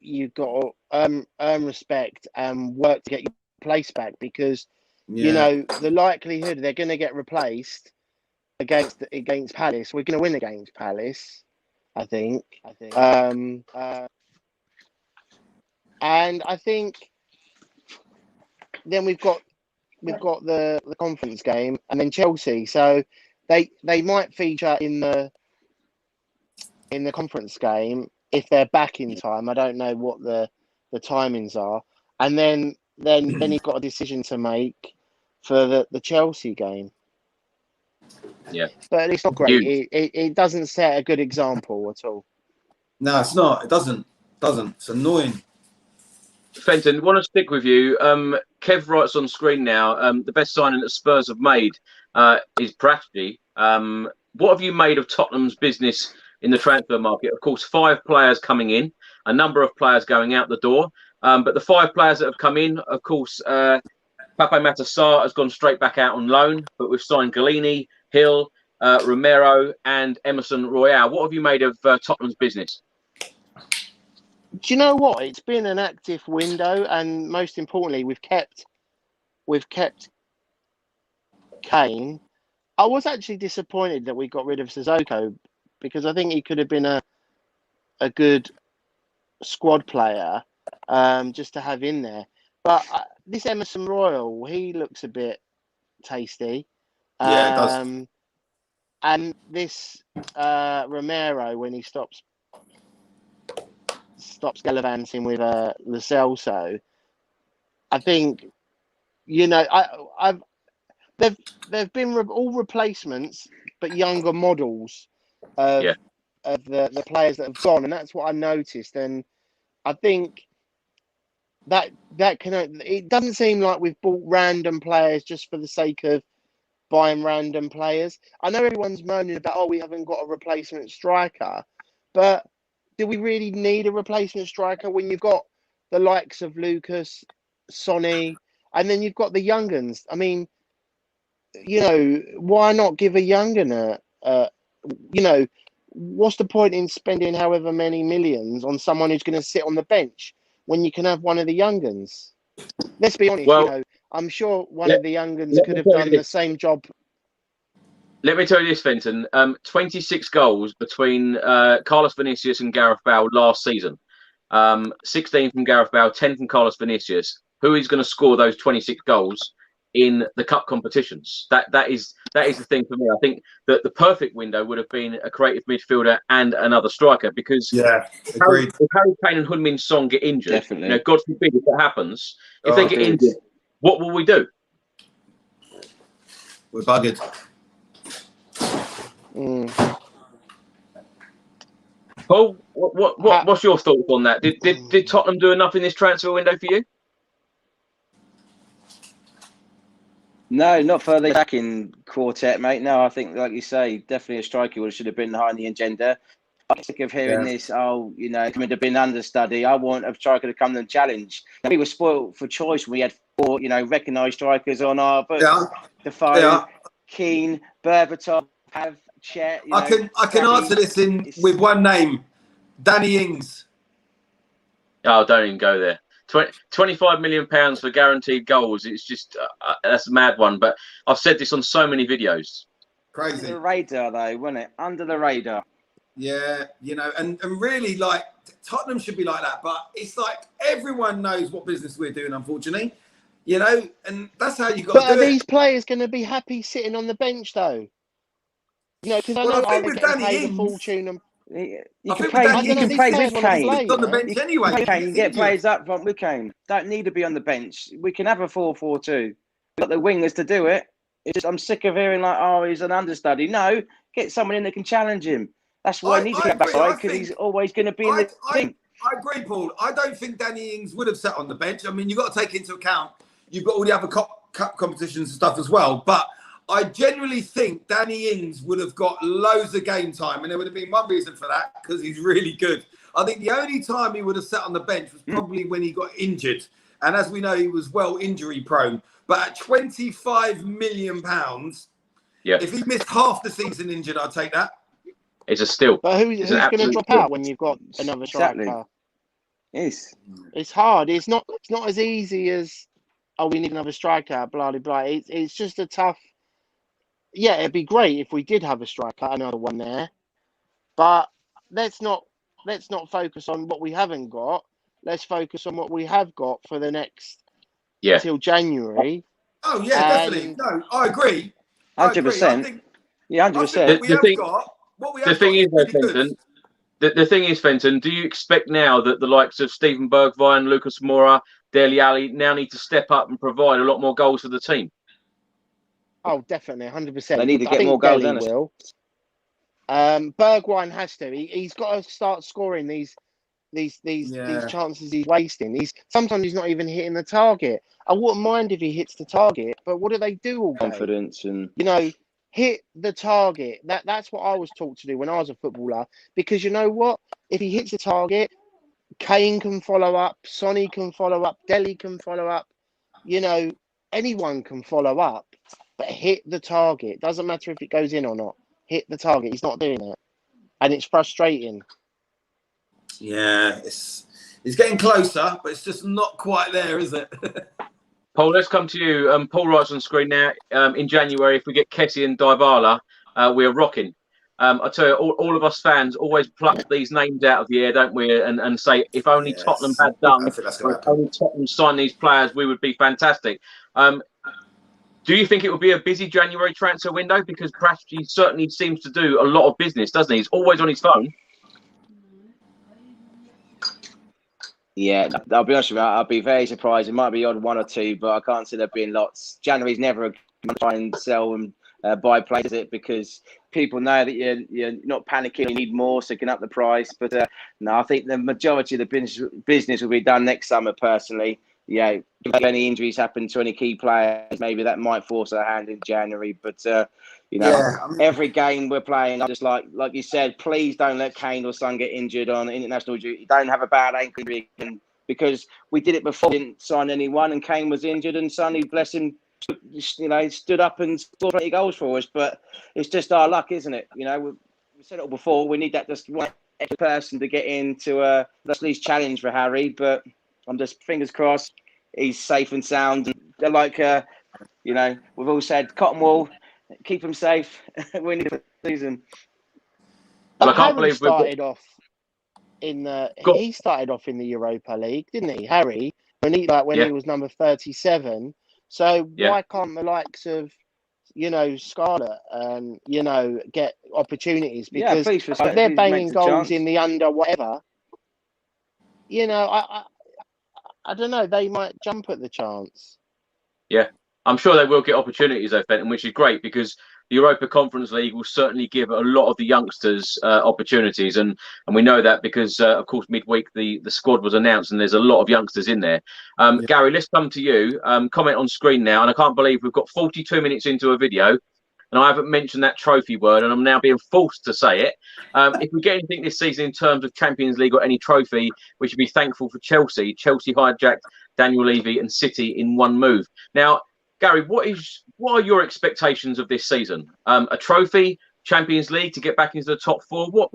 you've got to earn respect and work to get your place back because, you know, the likelihood they're going to get replaced against Palace, we're going to win against Palace, I think. And I think then we've got the conference game and then Chelsea, so they might feature in the conference game if they're back in time. I don't know what the timings are, and then you've got a decision to make for the Chelsea game. Yeah, but it's not great. It doesn't set a good example at all. No, it's not. It doesn't. It's annoying. Fenton, want to stick with you. Kev writes on screen now. The best signing that Spurs have made is Prachty. What have you made of Tottenham's business in the transfer market? Of course, 5 players coming in, a number of players going out the door. But the 5 players that have come in, of course, Pape Matar Sarr has gone straight back out on loan. But we've signed Galini, Hill, Romero and Emerson Royale. What have you made of Tottenham's business? Do you know what? It's been an active window, and most importantly, we've kept Kane. I was actually disappointed that we got rid of Sissoko because I think he could have been a good squad player just to have in there. But this Emerson Royal, he looks a bit tasty. Yeah, it does. And this Romero, when he stops gallivanting with Lo Celso, I think, you know, they've been all replacements, but younger models of the players that have gone, and that's what I noticed. And I think that it doesn't seem like we've bought random players just for the sake of buying random players. I know everyone's moaning about, oh, we haven't got a replacement striker, but do we really need a replacement striker when you've got the likes of Lucas, Sonny, and then you've got the young uns? I mean, you know, why not give a young un you know, what's the point in spending however many millions on someone who's going to sit on the bench when you can have one of the young uns? Let's be honest, you know, I'm sure one of the young uns could have done the same job. Let me tell you this, Fenton. 26 goals between Carlos Vinicius and Gareth Bale last season. 16 from Gareth Bale, 10 from Carlos Vinicius. Who is going to score those 26 goals in the cup competitions? That is the thing for me. I think that the perfect window would have been a creative midfielder and another striker, because agreed. If Harry Kane and Heung-min Son get injured, you know, God forbid if that happens, if they get injured, what will we do? We're buggered. Paul, what's your thoughts on that? Did Tottenham do enough in this transfer window for you? No, not for the attacking quartet, mate. No, I think, like you say, definitely a striker should have been high on the agenda. I'm sick of hearing this, oh, you know, it would have been understudy. I want a striker to come and challenge. We were spoiled for choice when we had 4, you know, recognised strikers on our books. Defoe, Keane, Berbatov, have Chet. I can answer this with one name, Danny Ings. Oh, don't even go there. 25 million pounds for guaranteed goals. It's just that's a mad one. But I've said this on so many videos. Crazy. Under the radar, though, wasn't it? Under the radar. Yeah, you know, and really, like, Tottenham should be like that. But it's like everyone knows what business we're doing, unfortunately. You know, and that's how you got to do it. But are these players going to be happy sitting on the bench, though? You know, because I think with Danny Ings, fortune and you can play with Kane. On the bench anyway. You can get players up front with Kane. Don't need to be on the bench. We can have a 4-4-2. We've got the wingers to do it. It's just, I'm sick of hearing like, oh, he's an understudy. No, get someone in that can challenge him. That's why I need to get back because he's always going to be in the team. I agree, Paul. I don't think Danny Ings would have sat on the bench. I mean, you've got to take into account you've got all the other cup competitions and stuff as well. But I genuinely think Danny Ings would have got loads of game time, and there would have been one reason for that, because he's really good. I think the only time he would have sat on the bench was probably when he got injured. And as we know, he was well injury prone. But at £25 million, if he missed half the season injured, I'd take that. It's a steal. But who's going to drop out when you've got another striker? It's hard. It's not as easy as, oh, we need another striker, blah, blah, blah. It's just a tough. Yeah, it'd be great if we did have a striker, another one there. But let's not focus on what we haven't got. Let's focus on what we have got for the next till January. Oh yeah, definitely. No, I agree. 100%. Yeah, 100%. The thing is, Fenton, do you expect now that the likes of Steven Bergwijn, Lucas Moura, Dele Alli now need to step up and provide a lot more goals for the team? Oh, definitely, 100%. They need to get more goals. Will. Bergwijn has to. He's got to start scoring these chances he's wasting. Sometimes he's not even hitting the target. I wouldn't mind if he hits the target, but what do they do all day? Confidence and hit the target. That's what I was taught to do when I was a footballer. Because you know what? If he hits the target, Kane can follow up, Sonny can follow up, Dele can follow up. You know, anyone can follow up, but hit the target. Doesn't matter if it goes in or not. hit the target. He's not doing it, and it's frustrating. Yeah, it's getting closer, but it's just not quite there, is it? Paul, let's come to you. Paul writes on screen now. In January, if we get Kessie and Dybala, we're rocking. I tell you, all of us fans always pluck these names out of the air, don't we? And say, if only Tottenham had done, if only Tottenham signed these players, we would be fantastic. Do you think it would be a busy January transfer window? Because perhaps he certainly seems to do a lot of business, doesn't he? He's always on his phone. Yeah, I'll be honest with you, I'll be very surprised. It might be odd one or two, but I can't see there being lots. January's never a good time to try and sell and buy players, is it? Because people know that you're not panicking, you need more, so you can up the price. But no, I think the majority of the business will be done next summer, personally. Yeah, if any injuries happen to any key players, maybe that might force a hand in January. But, every game we're playing, I'm just like you said, please don't let Kane or Son get injured on international duty. Don't have a bad ankle injury. Because we did it before, didn't sign anyone, and Kane was injured, and Son, bless him, stood up and scored 20 goals for us. But it's just our luck, isn't it? We said it all before, we need that just one extra person to get into at least challenge for Harry. But I'm just fingers crossed he's safe and sound. And they're like, we've all said, Cotton Wool, keep him safe. We need the season. Well, I can't believe started off in he started off in the Europa League, didn't he, Harry? When he was number 37. So why can't the likes of Scarlett get opportunities? Because if they're banging goals in the under whatever, I don't know, they might jump at the chance. Yeah, I'm sure they will get opportunities, though, Fenton, which is great, because the Europa Conference League will certainly give a lot of the youngsters opportunities, and we know that because, of course, midweek the squad was announced, and there's a lot of youngsters in there. Gary, let's come to you. Comment on screen now, and I can't believe we've got 42 minutes into a video, and I haven't mentioned that trophy word, and I'm now being forced to say it. If we get anything this season in terms of Champions League or any trophy, we should be thankful for Chelsea. Chelsea hijacked Daniel Levy and City in one move. Now, Gary, what are your expectations of this season? A trophy, Champions League to get back into the top four? What?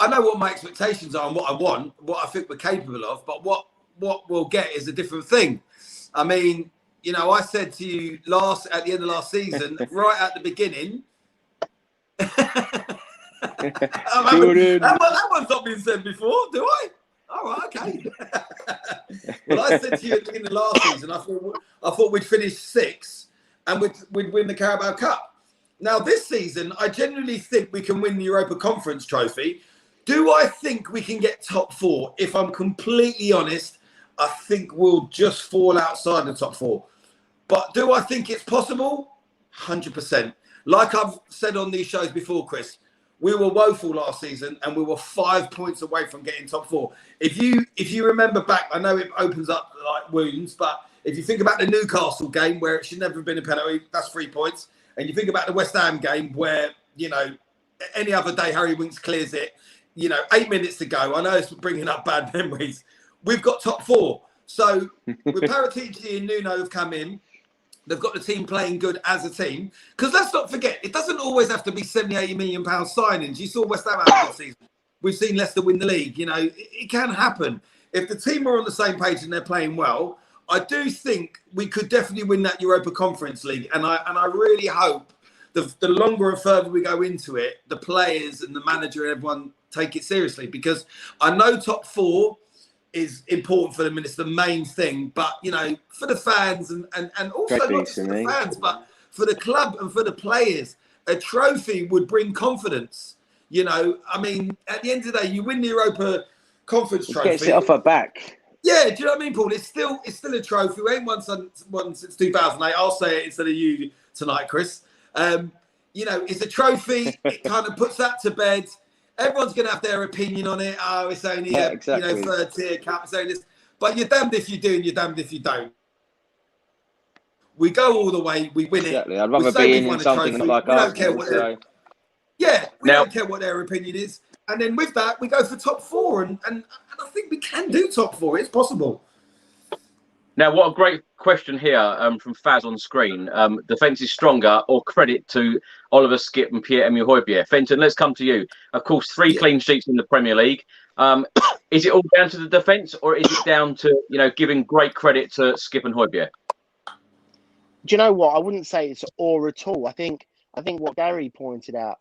I know what my expectations are and what I want, what I think we're capable of, but what we'll get is a different thing. I mean, I said to you at the end of last season, right at the beginning. That one's not been said before, do I? All right, okay. Well, I said to you at the beginning of last season, I thought we'd finish 6th and we'd win the Carabao Cup. Now, this season, I genuinely think we can win the Europa Conference Trophy. Do I think we can get top 4? If I'm completely honest, I think we'll just fall outside the top 4. But do I think it's possible? 100%. Like I've said on these shows before, Chris, we were woeful last season and we were 5 points away from getting top 4. If you remember back, I know it opens up like wounds, but if you think about the Newcastle game where it should never have been a penalty, that's 3 points. And you think about the West Ham game where, any other day Harry Winks clears it, 8 minutes to go. I know it's bringing up bad memories. We've got top 4. So with Paratici and Nuno have come in, they've got the team playing good as a team. Because let's not forget, it doesn't always have to be 70, 80 million pound signings. You saw West Ham have a good season. We've seen Leicester win the league. It can happen. If the team are on the same page and they're playing well, I do think we could definitely win that Europa Conference League. And I really hope the longer and further we go into it, the players and the manager and everyone take it seriously. Because I know top 4 is important for them and it's the main thing, but for the fans and also not just for the fans, but for the club and for the players, a trophy would bring confidence. I mean, at the end of the day, you win the Europa Conference Trophy. Gets it off her back. Yeah, do you know what I mean, Paul? It's still a trophy. We ain't won since 2008. I'll say it instead of you tonight, Chris. It's a trophy. It kind of puts that to bed. Everyone's going to have their opinion on it. Oh, it's only exactly. 3rd tier cup. It's only this. But you're damned if you do and you're damned if you don't. We go all the way. We win it. I'd rather be in something not like us. We don't care what their opinion is. And then with that, we go for top 4. And I think we can do top 4. It's possible. Now, what a great question here from Faz on screen. Defence is stronger, or credit to Oliver Skipp and Pierre-Emile Højbjerg? Fenton, let's come to you. Of course, 3 clean sheets in the Premier League. Is it all down to the defence, or is it down to giving great credit to Skipp and Højbjerg? Do you know what? I wouldn't say it's or at all. I think what Gary pointed out,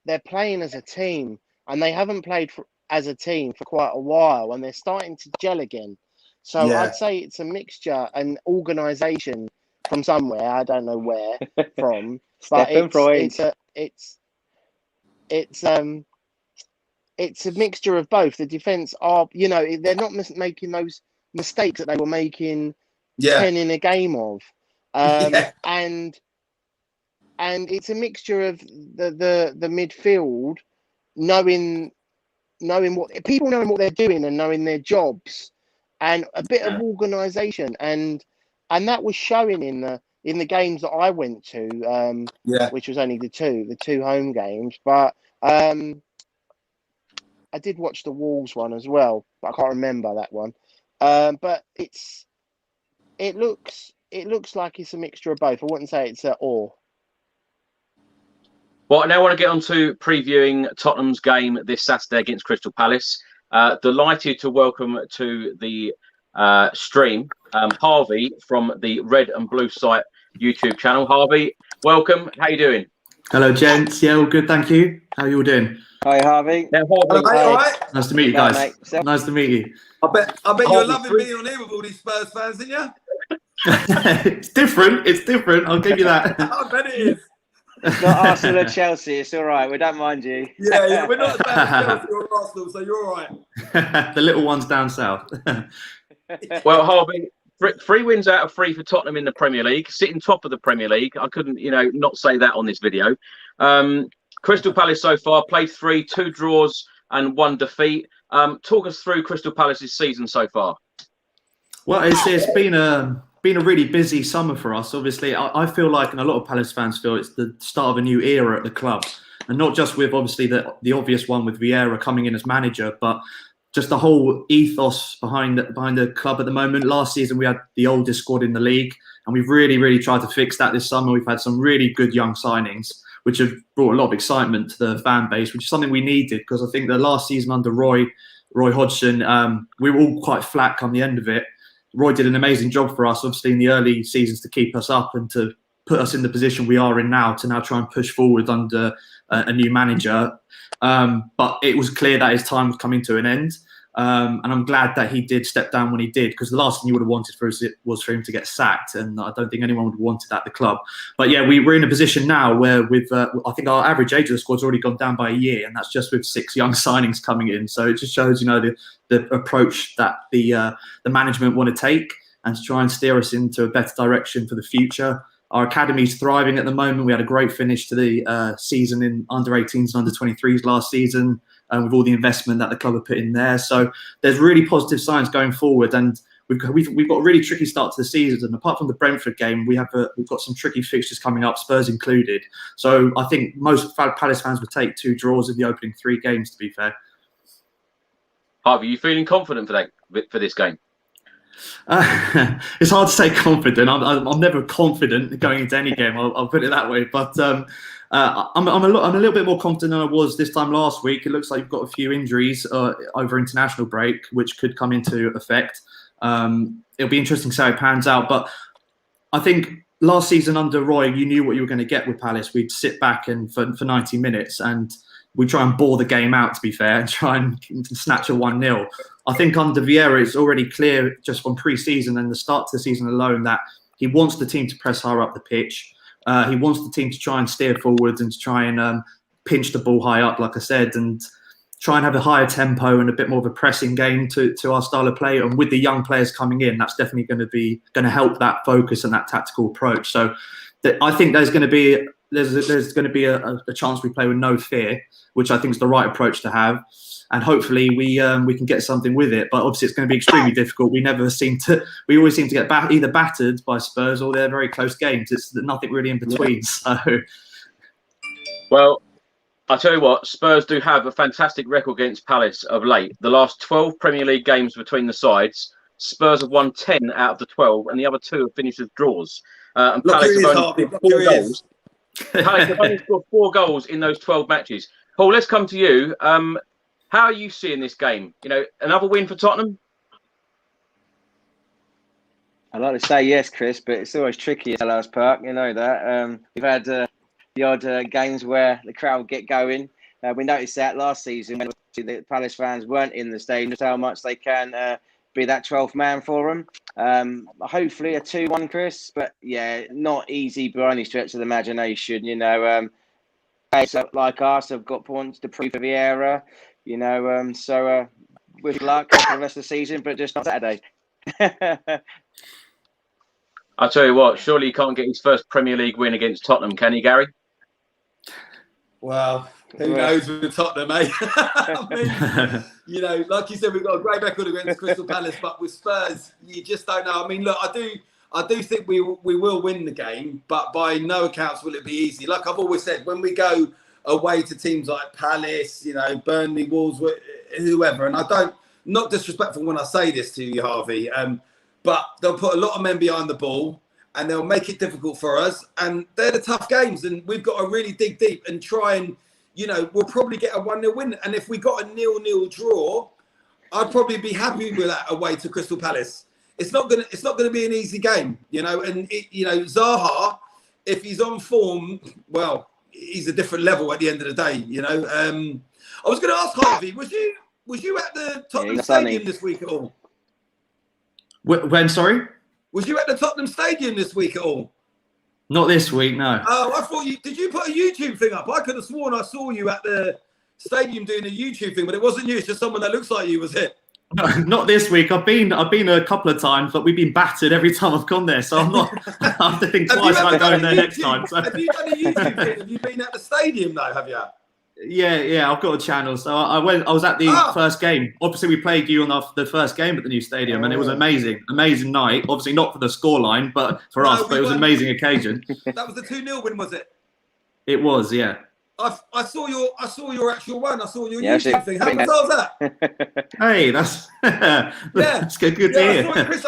they're playing as a team, and they haven't played as a team for quite a while, and they're starting to gel again. So I'd say it's a mixture and organisation from somewhere. I don't know where from, but it's a mixture of both. The defence are, they're not making those mistakes that they were making 10 in a game of, and it's a mixture of the midfield knowing what they're doing and knowing their jobs. And a bit of organisation, and that was showing in the games that I went to, which was only the two home games. But I did watch the Wolves one as well, but I can't remember that one. But it looks like it's a mixture of both. I wouldn't say it's a or. Well, now I want to get on to previewing Tottenham's game this Saturday against Crystal Palace. Delighted to welcome to the stream Harvey from the Red and Blue Site YouTube channel. Harvey, welcome. How you doing? Hello, gents. Yeah, all good, thank you. How are you all doing? Hi, Harvey. Now, Harvey, all right? Nice to meet you guys. Nice to meet you. I bet you're loving being on here with all these Spurs fans, isn't you? It's different. It's different. I'll give you that. I bet it is. It's not Arsenal or Chelsea. It's all right. We don't mind you. Yeah, we're not as bad as Chelsea or Arsenal, so you're all right. The little ones down south. Well, Harvey, 3 wins out of 3 for Tottenham in the Premier League, sitting top of the Premier League. I couldn't, not say that on this video. Crystal Palace so far played 3, 2 draws and 1 defeat. Talk us through Crystal Palace's season so far. Well, it's been a really busy summer for us. Obviously, I feel like, and a lot of Palace fans feel, it's the start of a new era at the club, and not just with obviously the obvious one with Vieira coming in as manager, but just the whole ethos behind the club at the moment. Last season we had the oldest squad in the league, and we've really tried to fix that this summer. We've had some really good young signings, which have brought a lot of excitement to the fan base, which is something we needed, because I think the last season under Roy Hodgson, we were all quite flat come the end of it. Roy did an amazing job for us, obviously, in the early seasons to keep us up and to put us in the position we are in now, to now try and push forward under a new manager. But it was clear that his time was coming to an end. And I'm glad that he did step down when he did, because the last thing you would have wanted was for him to get sacked. And I don't think anyone would have wanted that at the club. But yeah, we're in a position now where I think our average age of the squad's already gone down by a year, and that's just with 6 young signings coming in. So it just shows, the approach that the management want to take, and to try and steer us into a better direction for the future. Our academy's thriving at the moment. We had a great finish to the season in under-18s and under-23s last season, with all the investment that the club have put in there. So there's really positive signs going forward, and we've got a really tricky start to the season. And apart from the Brentford game, we've got some tricky fixtures coming up, Spurs included. So I think most Palace fans would take 2 draws in the opening 3 games, to be fair. Harvey, are you feeling confident for this game? It's hard to say confident. I'm never confident going into any game. I'll put it that way. But I'm a little bit more confident than I was this time last week. It looks like you've got a few injuries over international break, which could come into effect. It'll be interesting to see how it pans out. But I think last season under Roy, you knew what you were going to get with Palace. We'd sit back and for 90 minutes and we try and bore the game out, to be fair, and try and snatch a 1-0. I think under Vieira, it's already clear just from pre-season and the start to the season alone that he wants the team to press higher up the pitch. He wants the team to try and steer forwards and to try and pinch the ball high up, like I said, and try and have a higher tempo and a bit more of a pressing game to our style of play. And with the young players coming in, that's definitely going to help that focus and that tactical approach. So I think there's going to be a chance we play with no fear, which I think is the right approach to have. And hopefully we can get something with it. But obviously it's going to be extremely difficult. We always seem to get either battered by Spurs or they're very close games. It's nothing really in between. So, well, I tell you what, Spurs do have a fantastic record against Palace of late. The last 12 Premier League games between the sides, Spurs have won 10 out of the 12, and the other 2 have finished as draws. And Look Palace who have he is, only Harvey. scored Look 4 who he is. goals. Palace have only scored 4 goals in those 12 matches. Paul, let's come to you. How are you seeing this game? You know, another win for Tottenham? I'd like to say yes, Chris, but it's always tricky at Selhurst Park. You know that. We've had the odd games where the crowd get going. We noticed that last season when the Palace fans weren't in the stadium, just how much they can be that 12th man for them. Hopefully a 2-1, Chris, but yeah, not easy by any stretch of the imagination. You know, players like us have got points to prove for Vieira. You know, so with luck for the rest of the season, but just on Saturday. I'll tell you what, surely he can't get his first Premier League win against Tottenham, can he, Gary? Well, who knows with Tottenham, eh? I mean, you know, like you said, we've got a great record against Crystal Palace, but with Spurs, you just don't know. I mean, look, I do think we will win the game, but by no accounts will it be easy. Like I've always said, when we go away to teams like Palace, you know, Burnley, Wolves, whoever, and not disrespectful when I say this to you, Harvey, but they'll put a lot of men behind the ball and they'll make it difficult for us. And they're the tough games. And we've got to really dig deep and try and, you know, we'll probably get a 1-0 win. And if we got a 0-0 draw, I'd probably be happy with that away to Crystal Palace. It's not gonna be an easy game, you know. And you know, Zaha, if he's on form, well, he's a different level at the end of the day, you know. I was going to ask Harvey, was you at the Tottenham Stadium this week at all? When, sorry? Was you at the Tottenham Stadium this week at all? Not this week, no. Oh, I thought did you put a YouTube thing up? I could have sworn I saw you at the stadium doing a YouTube thing, but it wasn't you. It's just someone that looks like you, was it? No, not this week. I've been a couple of times, but we've been battered every time I've gone there. So I'm not. I have to think twice about going there next time. So. Have you done a YouTube thing? Have you been at the stadium though? Have you? Yeah. I've got a channel. So I was at the first game. Obviously, we played you on the first game at the new stadium, and it was amazing night. Obviously, not for the scoreline, but for us. But it was an amazing occasion. That was the 2-0 win, was it? It was, yeah. I saw your actual one. I saw your YouTube thing. How was that? Hey, that's good to hear. Chris,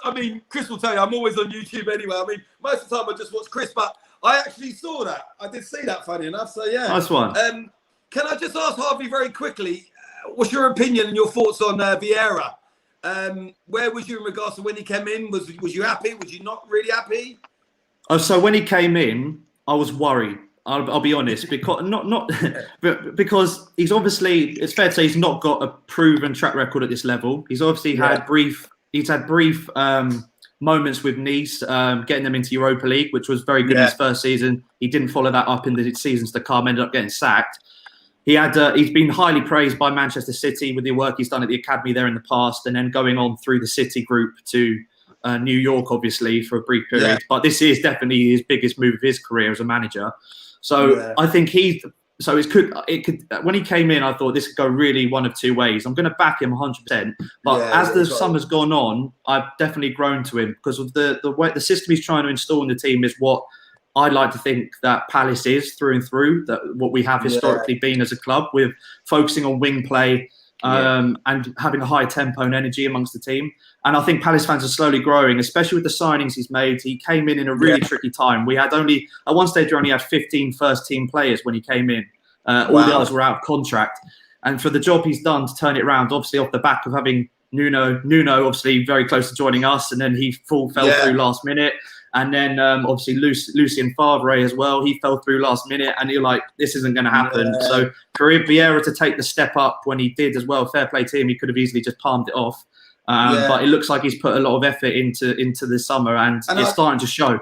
I mean, Chris will tell you, I'm always on YouTube anyway. I mean, most of the time I just watch Chris, but I actually saw that. I did see that, funny enough. So yeah, nice one. Can I just ask Harvey very quickly, what's your opinion and your thoughts on Vieira? Where was you in regards to when he came in? Was you happy? Was you not really happy? So when he came in, I was worried. I'll be honest, because because he's obviously, it's fair to say, he's not got a proven track record at this level. He's obviously had brief moments with Nice, getting them into Europa League, which was very good in his first season. He didn't follow that up in the seasons to come, ended up getting sacked. He's been highly praised by Manchester City with the work he's done at the academy there in the past, and then going on through the City group to New York, obviously, for a brief period. Yeah. But this is definitely his biggest move of his career as a manager. So I think it could. When he came in, I thought this could go really one of two ways. I'm going to back him 100%. But as the summer's gone on, I've definitely grown to him because of the way the system he's trying to install in the team is what I'd like to think that Palace is through and through. That what we have historically been as a club, with focusing on wing play and having a high tempo and energy amongst the team. And I think Palace fans are slowly growing, especially with the signings he's made. He came in a really tricky time. We had only, at one stage, we only had 15 first-team players when he came in. All the others were out of contract. And for the job he's done to turn it around, obviously off the back of having Nuno obviously very close to joining us, and then he fell through last minute. And then obviously Lucien Favre as well, he fell through last minute, and you're like, this isn't going to happen. So for Vieira to take the step up when he did as well, fair play to him, he could have easily just palmed it off. But it looks like he's put a lot of effort into this summer, and it's starting to show.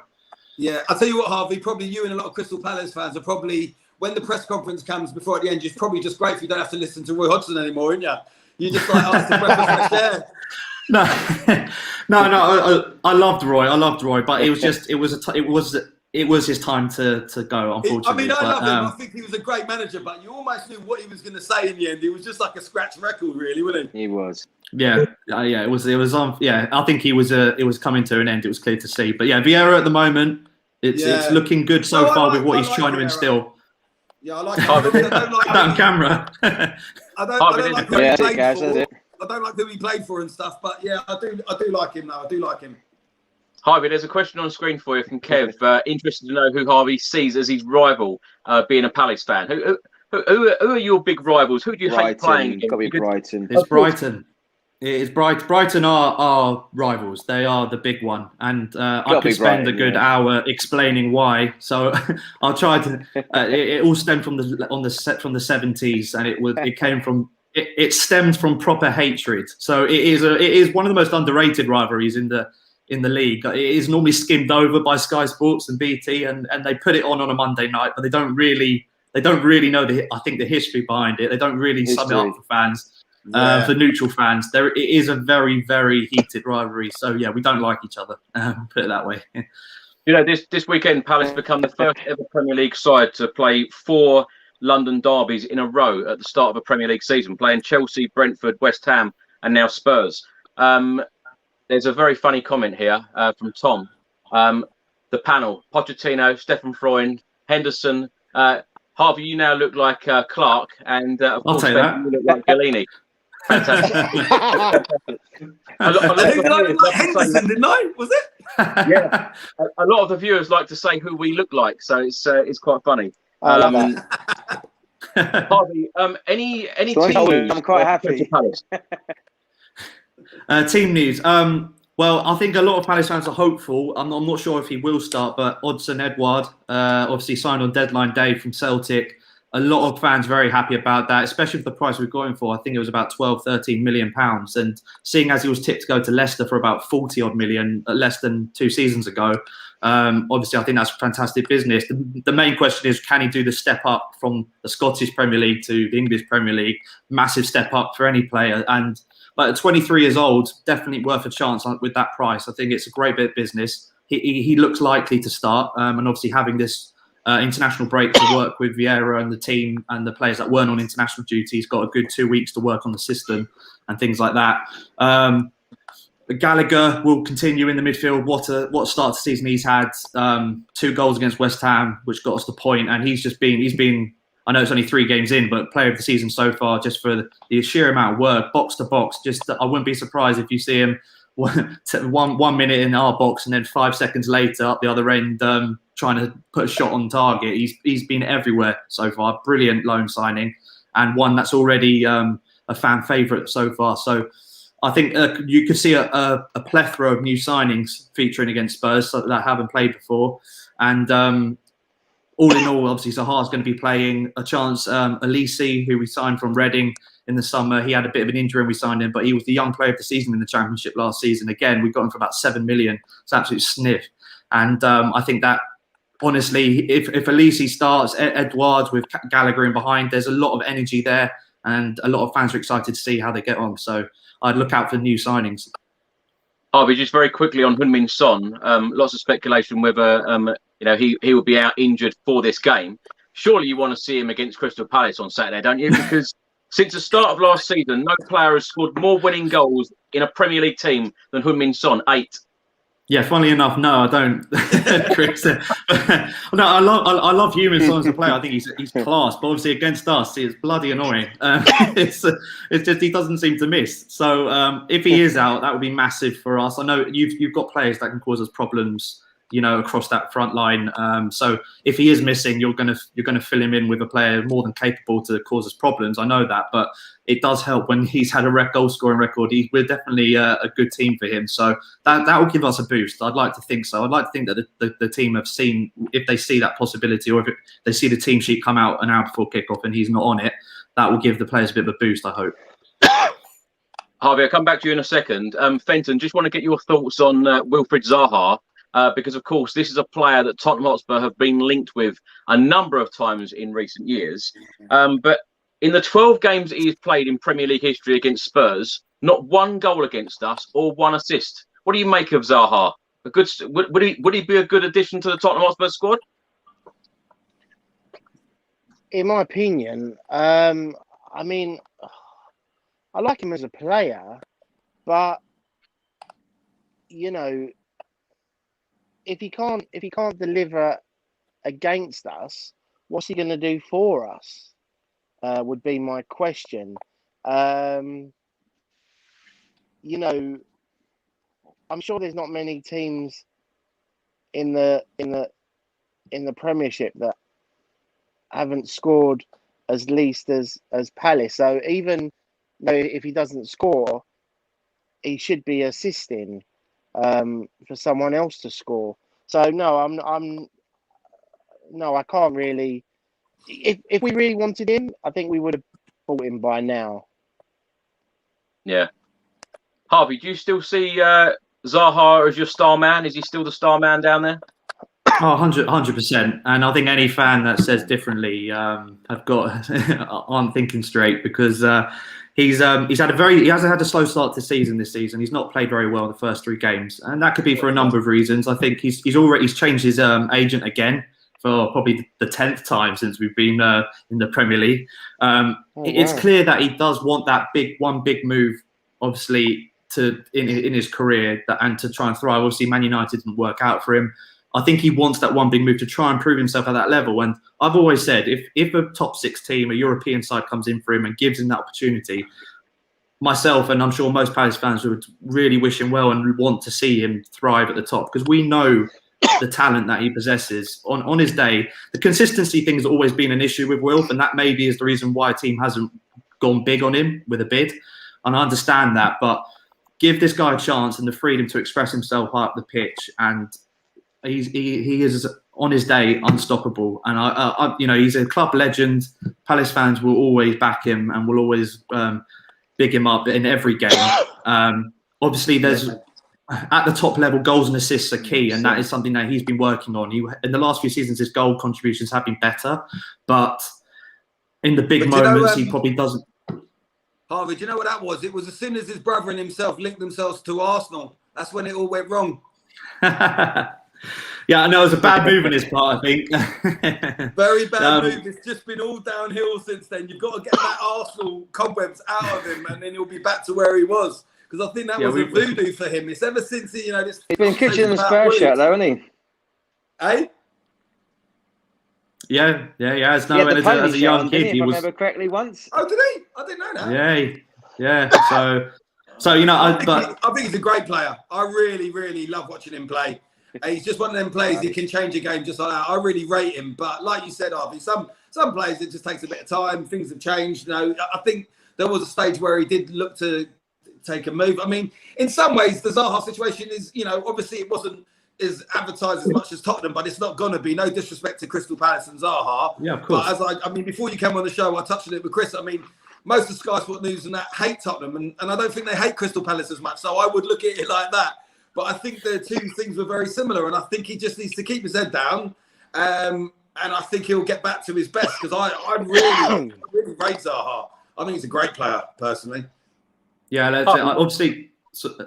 Yeah, I'll tell you what, Harvey, probably you and a lot of Crystal Palace fans are probably, when the press conference comes before at the end, you're probably just grateful you don't have to listen to Roy Hodgson anymore, aren't you? You're just like, it's a breath of fresh air. No, I loved Roy, but it was just, it was his time to go, unfortunately. I love him. I think he was a great manager, but you almost knew what he was going to say in the end. He was just like a scratch record, really, wasn't he? He was. Yeah, it was on. I think it was coming to an end. It was clear to see. But yeah, Vieira at the moment, it's looking good so far with what he's trying to instill. Yeah, I like it. I don't like that on camera. I don't like who he played for and stuff, but yeah, I do like him though. I do like him. Harvey, there's a question on screen for you from Kev. Interested to know who Harvey sees as his rival, being a Palace fan. Who are your big rivals? Who do you hate playing against? Got to be Brighton. It's Brighton. It's Brighton are rivals. They are the big one, and I could spend a good hour explaining why. So I'll try to. It all stemmed from the 70s, and it stemmed from proper hatred. So it is one of the most underrated rivalries in the league. It is normally skimmed over by Sky Sports and BT, and they put it on a Monday night, but they don't really know the history behind it. They don't really sum it up for fans. For neutral fans, it is a very, very heated rivalry. So yeah, we don't like each other. Put it that way. You know, this weekend, Palace become the first ever Premier League side to play 4 London derbies in a row at the start of a Premier League season, playing Chelsea, Brentford, West Ham, and now Spurs. There's a very funny comment here from Tom. The panel: Pochettino, Stefan Freund, Henderson. Harvey, you now look like Clark, and of course, you look like Galini. Fantastic. Henderson, didn't I? Was it? Yeah. A lot of the viewers like to say who we look like, so it's quite funny. I love that. Harvey, any So team news? I'm quite happy. Team news. Well, I think a lot of Palace fans are hopeful. I'm not sure if he will start, but Odsonne Edouard obviously signed on deadline day from Celtic. A lot of fans very happy about that, especially with the price we've got him for. I think it was about 12-13 million pounds. And seeing as he was tipped to go to Leicester for about 40 odd million less than 2 seasons ago, obviously I think that's fantastic business. The main question is, can he do the step up from the Scottish Premier League to the English Premier League? Massive step up for any player. But at 23 years old, definitely worth a chance with that price. I think it's a great bit of business. He looks likely to start, and obviously having this international break to work with Vieira and the team and the players that weren't on international duty, he's got a good 2 weeks to work on the system and things like that. Gallagher will continue in the midfield. What a start to season he's had. 2 goals against West Ham, which got us the point, and he's been. I know it's only 3 games in, but player of the season so far, just for the sheer amount of work, box to box. I wouldn't be surprised if you see him 1 minute in our box and then 5 seconds later up the other end trying to put a shot on target. He's been everywhere so far. Brilliant loan signing, and one that's already a fan favourite so far. So I think you could see a plethora of new signings featuring against Spurs that haven't played before, and. All in all, obviously, Zaha's going to be playing. A chance, Elise, who we signed from Reading in the summer, he had a bit of an injury and we signed him, but he was the young player of the season in the Championship last season. Again, we got him for about 7 million. It's an absolute sniff. And I think that, honestly, if Elise starts, Edwards with Gallagher in behind, there's a lot of energy there, and a lot of fans are excited to see how they get on. So I'd look out for new signings. Harvey, just very quickly on Heung-min Son, lots of speculation whether he will be out injured for this game. Surely you want to see him against Crystal Palace on Saturday, don't you? Because since the start of last season, no player has scored more winning goals in a Premier League team than Heung-min Son, 8. Yeah, funnily enough, no, I don't, Chris. No, I love Heung-min Son as a player. I think he's class, but obviously against us, it's bloody annoying. It's just he doesn't seem to miss. So if he is out, that would be massive for us. I know you've got players that can cause us problems, across that front line. So if he is missing, you're gonna fill him in with a player more than capable to cause us problems. I know that, but it does help when he's had a goal scoring record. We're definitely a good team for him. So that will give us a boost. I'd like to think so. I'd like to think that the team have seen, if they see that possibility, or if they see the team sheet come out an hour before kickoff and he's not on it, that will give the players a bit of a boost, I hope. Harvey, I'll come back to you in a second. Fenton, just want to get your thoughts on Wilfried Zaha. Because, of course, this is a player that Tottenham Hotspur have been linked with a number of times in recent years. But in the 12 games he's played in Premier League history against Spurs, not 1 goal against us or 1 assist. What do you make of Zaha? Would he be a good addition to the Tottenham Hotspur squad? In my opinion, I like him as a player, but if he can't deliver against us, what's he going to do for us? Would be my question. you know, I'm sure there's not many teams in the Premiership that haven't scored as least as Palace. So even though if he doesn't score, he should be assisting for someone else to score. So no, I can't really. If we really wanted him, I think we would have bought him by now. Yeah. Harvey, do you still see Zaha as your star man? Is he still the star man down there? Oh, 100%. And I think any fan that says differently aren't thinking straight, because he hasn't had a slow start to season this season. He's not played very well in the first 3 games, and that could be for a number of reasons. I think he's changed his agent again for probably the 10th time since we've been in the Premier League. It's clear that he does want that big move, obviously, in his career, and to try and thrive. Obviously, Man United didn't work out for him. I think he wants that one big move to try and prove himself at that level. And I've always said, if a top 6 team, a European side, comes in for him and gives him that opportunity, myself and I'm sure most Palace fans would really wish him well and want to see him thrive at the top, because we know the talent that he possesses. On his day, the consistency thing has always been an issue with Wilf, and that maybe is the reason why a team hasn't gone big on him with a bid. And I understand that, but give this guy a chance and the freedom to express himself up the pitch, and he is on his day unstoppable. And I he's a club legend. Palace fans will always back him and will always big him up in every game. Obviously, there's at the top level, goals and assists are key, and that is something that he's been working on. In the last few seasons, his goal contributions have been better, but in the big moments, he probably doesn't. Harvey, do you know what that was? It was as soon as his brother and himself linked themselves to Arsenal. That's when it all went wrong. Yeah, I know it was a bad move on his part, I think. Very bad move. It's just been all downhill since then. You've got to get that Arsenal cobwebs out of him, and then he'll be back to where he was. Because I think that was a voodoo for him. It's ever since this. He's been kitchen the Spurs Chat, though, hasn't he? Eh? Yeah. As a young kid, he was. If I remember correctly, once. Oh, did he? I didn't know that. Yeah. So I think he's a great player. I really, really love watching him play. He's just one of them players. He can change a game just like that. I really rate him. But like you said, Harvey, some players, it just takes a bit of time. Things have changed. I think there was a stage where he did look to take a move. I mean, in some ways, the Zaha situation is, obviously it wasn't as advertised as much as Tottenham, but it's not going to be. No disrespect to Crystal Palace and Zaha. Yeah, of course. But before you came on the show, I touched on it with Chris. I mean, most of Sky Sport News and that hate Tottenham, and I don't think they hate Crystal Palace as much. So I would look at it like that. But I think the two things were very similar, and I think he just needs to keep his head down, and I think he'll get back to his best, because I really rate Zaha. I think he's a great player, personally. Yeah, obviously,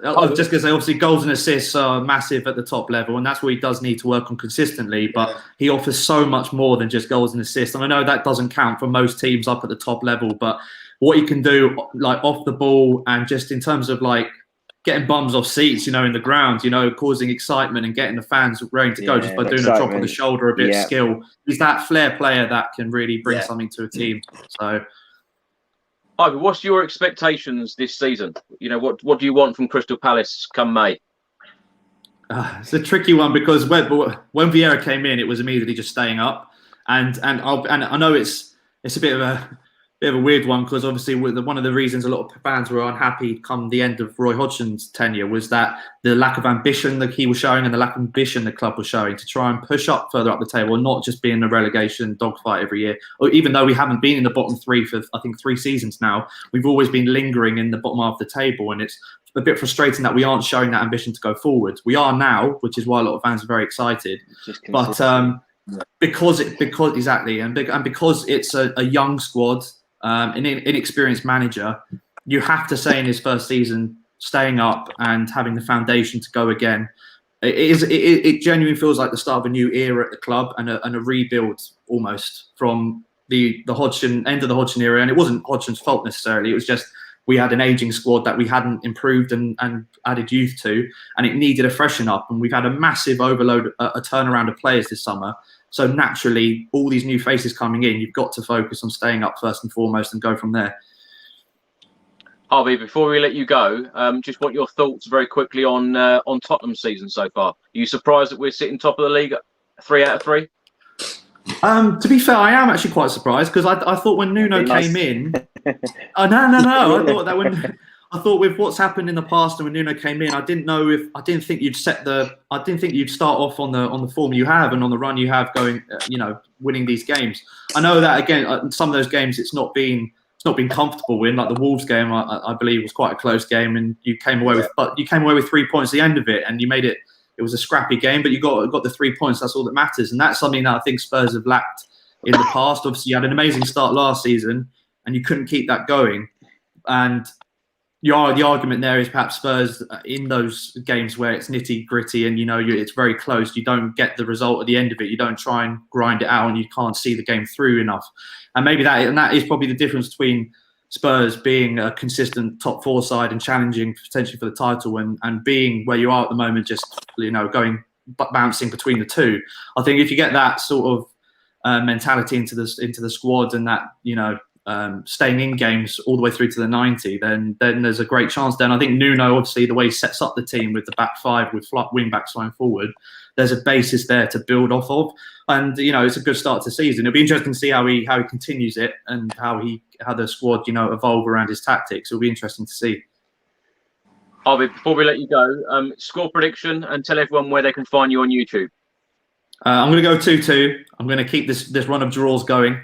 I was just going to say, obviously, goals and assists are massive at the top level, and that's what he does need to work on consistently. But he offers so much more than just goals and assists, and I know that doesn't count for most teams up at the top level. But what he can do, like off the ball, and just in terms of like getting bums off seats, in the ground, causing excitement and getting the fans ready to go just by doing a drop on the shoulder, a bit of skill. He's that flair player that can really bring something to a team. So, Ivor, what's your expectations this season? What do you want from Crystal Palace come May? It's a tricky one, because when Vieira came in, it was immediately just staying up, and I know it's a bit of a weird one, because obviously one of the reasons a lot of fans were unhappy come the end of Roy Hodgson's tenure was that the lack of ambition that he was showing and the lack of ambition the club was showing to try and push up further up the table, and not just be in a relegation dogfight every year. Or even though we haven't been in the bottom 3 for I think 3 seasons now, we've always been lingering in the bottom half of the table, and it's a bit frustrating that we aren't showing that ambition to go forward. We are now, which is why a lot of fans are very excited. But because exactly, and because it's a young squad. An inexperienced manager, you have to say in his first season, staying up and having the foundation to go again. It genuinely feels like the start of a new era at the club, and a rebuild almost from the Hodgson end of the Hodgson era. And it wasn't Hodgson's fault necessarily. It was just we had an aging squad that we hadn't improved and added youth to, and it needed a freshen up. And we've had a massive overload, a turnaround of players this summer. So naturally, all these new faces coming in, you've got to focus on staying up first and foremost and go from there. Harvey, before we let you go, just want your thoughts very quickly on Tottenham's season so far. Are you surprised that we're sitting top of the league, 3 out of 3? To be fair, I am actually quite surprised because I thought when Nuno came in, no. I thought with what's happened in the past and when Nuno came in, I didn't think you'd start off on the form you have and on the run you have going, winning these games. I know that again, some of those games it's not been comfortable win. Like the Wolves game, I believe was quite a close game, and you came away with 3 points at the end of it, and you made it. It was a scrappy game, but you got the 3 points. That's all that matters, and that's something that I think Spurs have lacked in the past. Obviously, you had an amazing start last season, and you couldn't keep that going. And the argument there is perhaps Spurs in those games where it's nitty gritty and it's very close. You don't get the result at the end of it. You don't try and grind it out, and you can't see the game through enough. And maybe that is probably the difference between Spurs being a consistent top 4 side and challenging potentially for the title and being where you are at the moment, just going bouncing between the two. I think if you get that sort of mentality into the squad and that staying in games all the way through to the 90, then there's a great chance. Then I think Nuno, obviously the way he sets up the team with the back 5 with wing backs flying forward, there's a basis there to build off of, and it's a good start to the season. It'll be interesting to see how he continues it and how the squad evolve around his tactics. It'll be interesting to see. Harvey, before we let you go, score prediction and tell everyone where they can find you on YouTube. I'm going to go 2-2. I'm going to keep this run of draws going.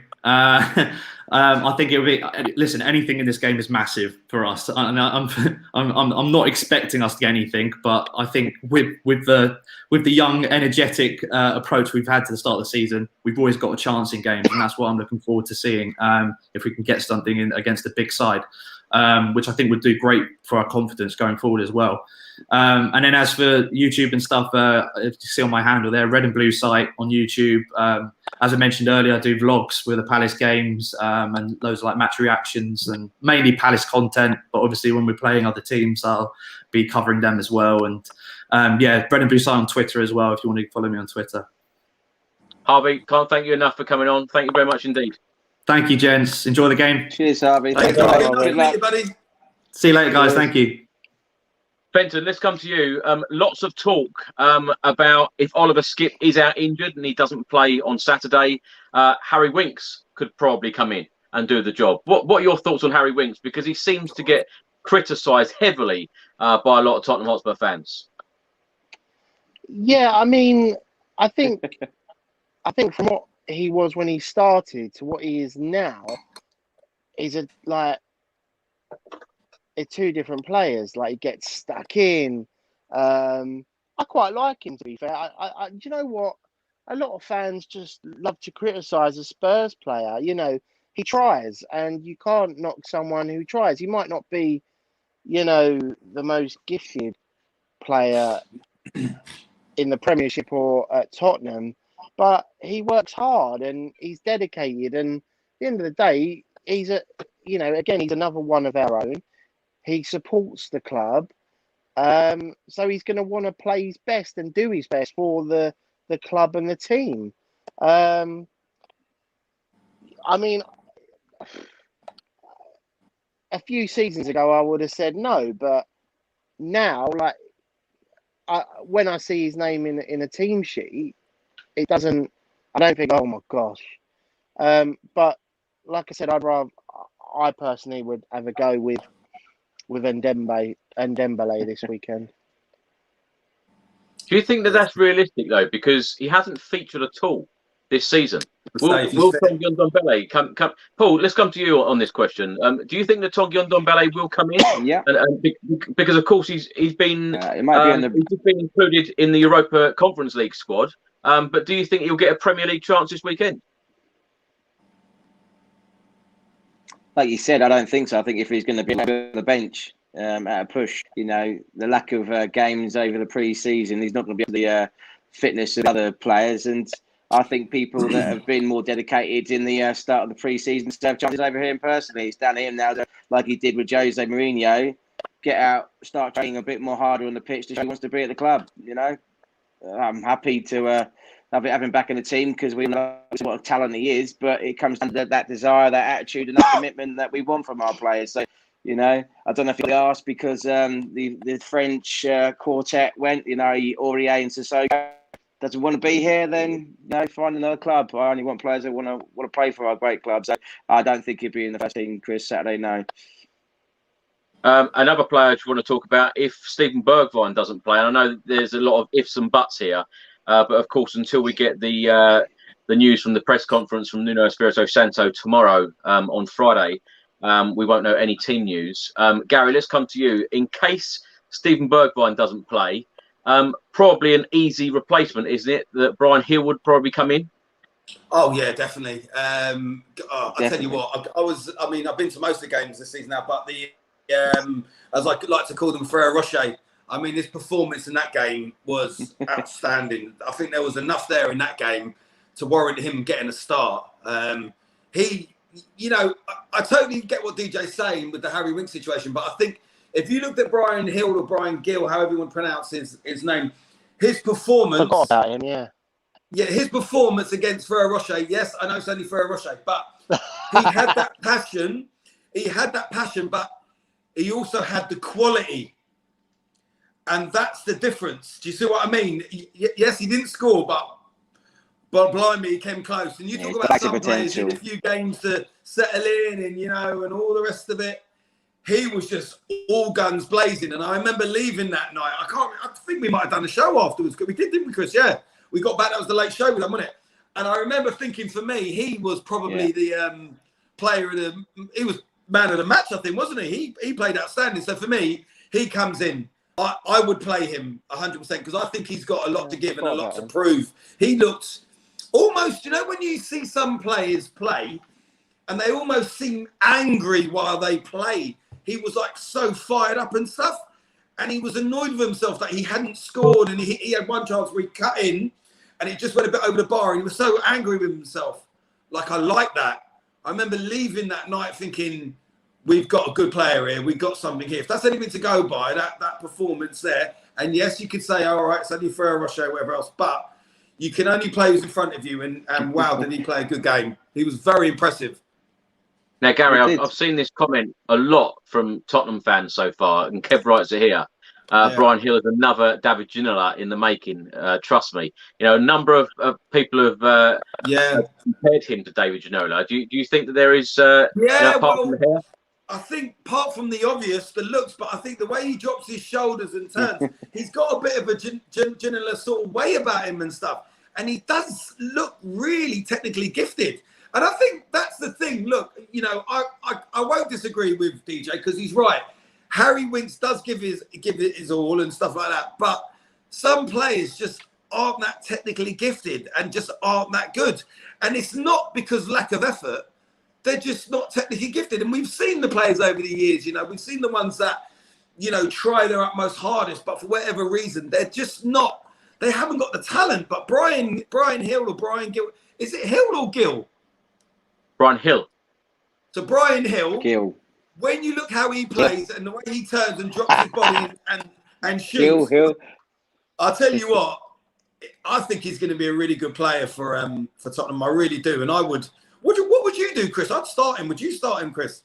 I think it'll be. Listen, anything in this game is massive for us, and I'm not expecting us to get anything. But I think with the young, energetic approach we've had to the start of the season, we've always got a chance in games, and that's what I'm looking forward to seeing. If we can get something in against a big side, which I think would do great for our confidence going forward as well. And then as for YouTube and stuff, if you see on my handle there, Red and Blue site on YouTube. As I mentioned earlier, I do vlogs with the Palace games and loads of like match reactions and mainly Palace content. But obviously when we're playing other teams, I'll be covering them as well. And Red and Blue site on Twitter as well, if you want to follow me on Twitter. Harvey, can't thank you enough for coming on. Thank you very much indeed. Thank you, gents. Enjoy the game. Cheers, Harvey. Thanks, Harvey. Good buddy. See you later, guys. Thank you. Fenton, let's come to you. Lots of talk about if Oliver Skipp is out injured and he doesn't play on Saturday, Harry Winks could probably come in and do the job. What are your thoughts on Harry Winks? Because he seems to get criticised heavily by a lot of Tottenham Hotspur fans. Yeah, I mean, I think from what he was when he started to what he is now, is two different players. Like he gets stuck in. I quite like him, to be fair. I do you know what? A lot of fans just love to criticise a Spurs player. He tries, and you can't knock someone who tries. He might not be, the most gifted player in the Premiership or at Tottenham, but he works hard and he's dedicated. And at the end of the day, he's he's another one of our own. He supports the club, so he's going to want to play his best and do his best for the club and the team. I mean, a few seasons ago, I would have said no, but now, when I see his name in a team sheet, it doesn't. I don't think, oh my gosh. But like I said, I personally would have a go with Dembele this weekend. Do you think that that's realistic though? Because he hasn't featured at all this season. Will Tongion Ndombele come? Paul, let's come to you on this question. Do you think that Tongion Ndombele will come in? Yeah. Because of course he's been he's just been included in the Europa Conference League squad. But do you think he'll get a Premier League chance this weekend? Like you said, I don't think so. I think if he's going to be on the bench at a push, the lack of games over the pre-season, he's not going to be able the fitness of other players. And I think people that have been more dedicated in the start of the pre-season still have chances over him personally. It's down to him now, like he did with Jose Mourinho, get out, start training a bit more harder on the pitch to show he wants to be at the club. I'm happy to have him back in the team because we know what a talent he is, but it comes down to that desire, that attitude and that commitment that we want from our players. So You know, I don't know if you asked because the French quartet went. You know, Aurier and Sissoko doesn't want to be here. Then find another club. I only want players that want to play for our great club. So I don't think he'd be in the first team, Chris, Saturday. No. Another player I want to talk about, if Steven Bergwijn doesn't play, and I know there's a lot of ifs and buts here, but of course, until we get the news from the press conference from Nuno Espirito Santo tomorrow on Friday, we won't know any team news. Gary, let's come to you. In case Steven Bergwijn doesn't play, probably an easy replacement, isn't it? That Bryan Gil would probably come in. Oh yeah, definitely. I tell you what, I've been to most of the games this season now, but as I like to call them, Frere Rocher. I mean, his performance in that game was outstanding. I think there was enough there in that game to warrant him getting a start. I totally get what DJ's saying with the Harry Winks situation, but I think if you looked at Bryan Gil or Bryan Gil, however you want to pronounce his name, his performance. Forgot about him, yeah. Yeah, his performance against Frere Rocher. Yes, I know it's only Frere Rocher, but he had that passion. But he also had the quality. And that's the difference. Do you see what I mean? Yes, he didn't score, but blimey, he came close. And you talk about some players in a few games to settle in and all the rest of it. He was just all guns blazing. And I remember leaving that night. I think we might have done a show afterwards. We did, didn't we, Chris? Yeah. We got back. That was the late show with him, wasn't it? And I remember thinking, for me, he was probably the player of he was man of the match, I think, wasn't he? He played outstanding. So for me, he comes in. I would play him 100% because I think he's got a lot to give and a lot to prove. He looked almost, when you see some players play and they almost seem angry while they play. He was like so fired up and stuff. And he was annoyed with himself that he hadn't scored. And he had one chance where he cut in and it just went a bit over the bar. And he was so angry with himself. Like, I like that. I remember leaving that night thinking, we've got a good player here. We've got something here. If that's anything to go by, that performance there. And yes, you could say, all right, it's only Frere Rocher, whatever else. But you can only play who's in front of you. And wow, did he play a good game. He was very impressive. Now, Gary, I've seen this comment a lot from Tottenham fans so far. And Kev writes it here. Bryan Gil is another David Ginola in the making. Trust me. A number of people have compared him to David Ginola. Do you think that there is apart from the hair? I think apart from the obvious, the looks, but I think the way he drops his shoulders and turns, he's got a bit of a Ginola sort of way about him and stuff. And he does look really technically gifted. And I think that's the thing. Look, I won't disagree with DJ because he's right. Harry Winks does give it his all and stuff like that. But some players just aren't that technically gifted and just aren't that good. And it's not because lack of effort. They're just not technically gifted. And we've seen the players over the years, we've seen the ones that, try their utmost hardest, but for whatever reason, they're just not, they haven't got the talent. But Bryan Gil or Bryan Gil, is it Hill or Gil? Bryan Gil. So Bryan Gil, when you look how he plays and the way he turns and drops his body and shoots, I'll tell you what, I think he's going to be a really good player for Tottenham. I really do. And I would. What would you do, Chris? I'd start him. Would you start him, Chris?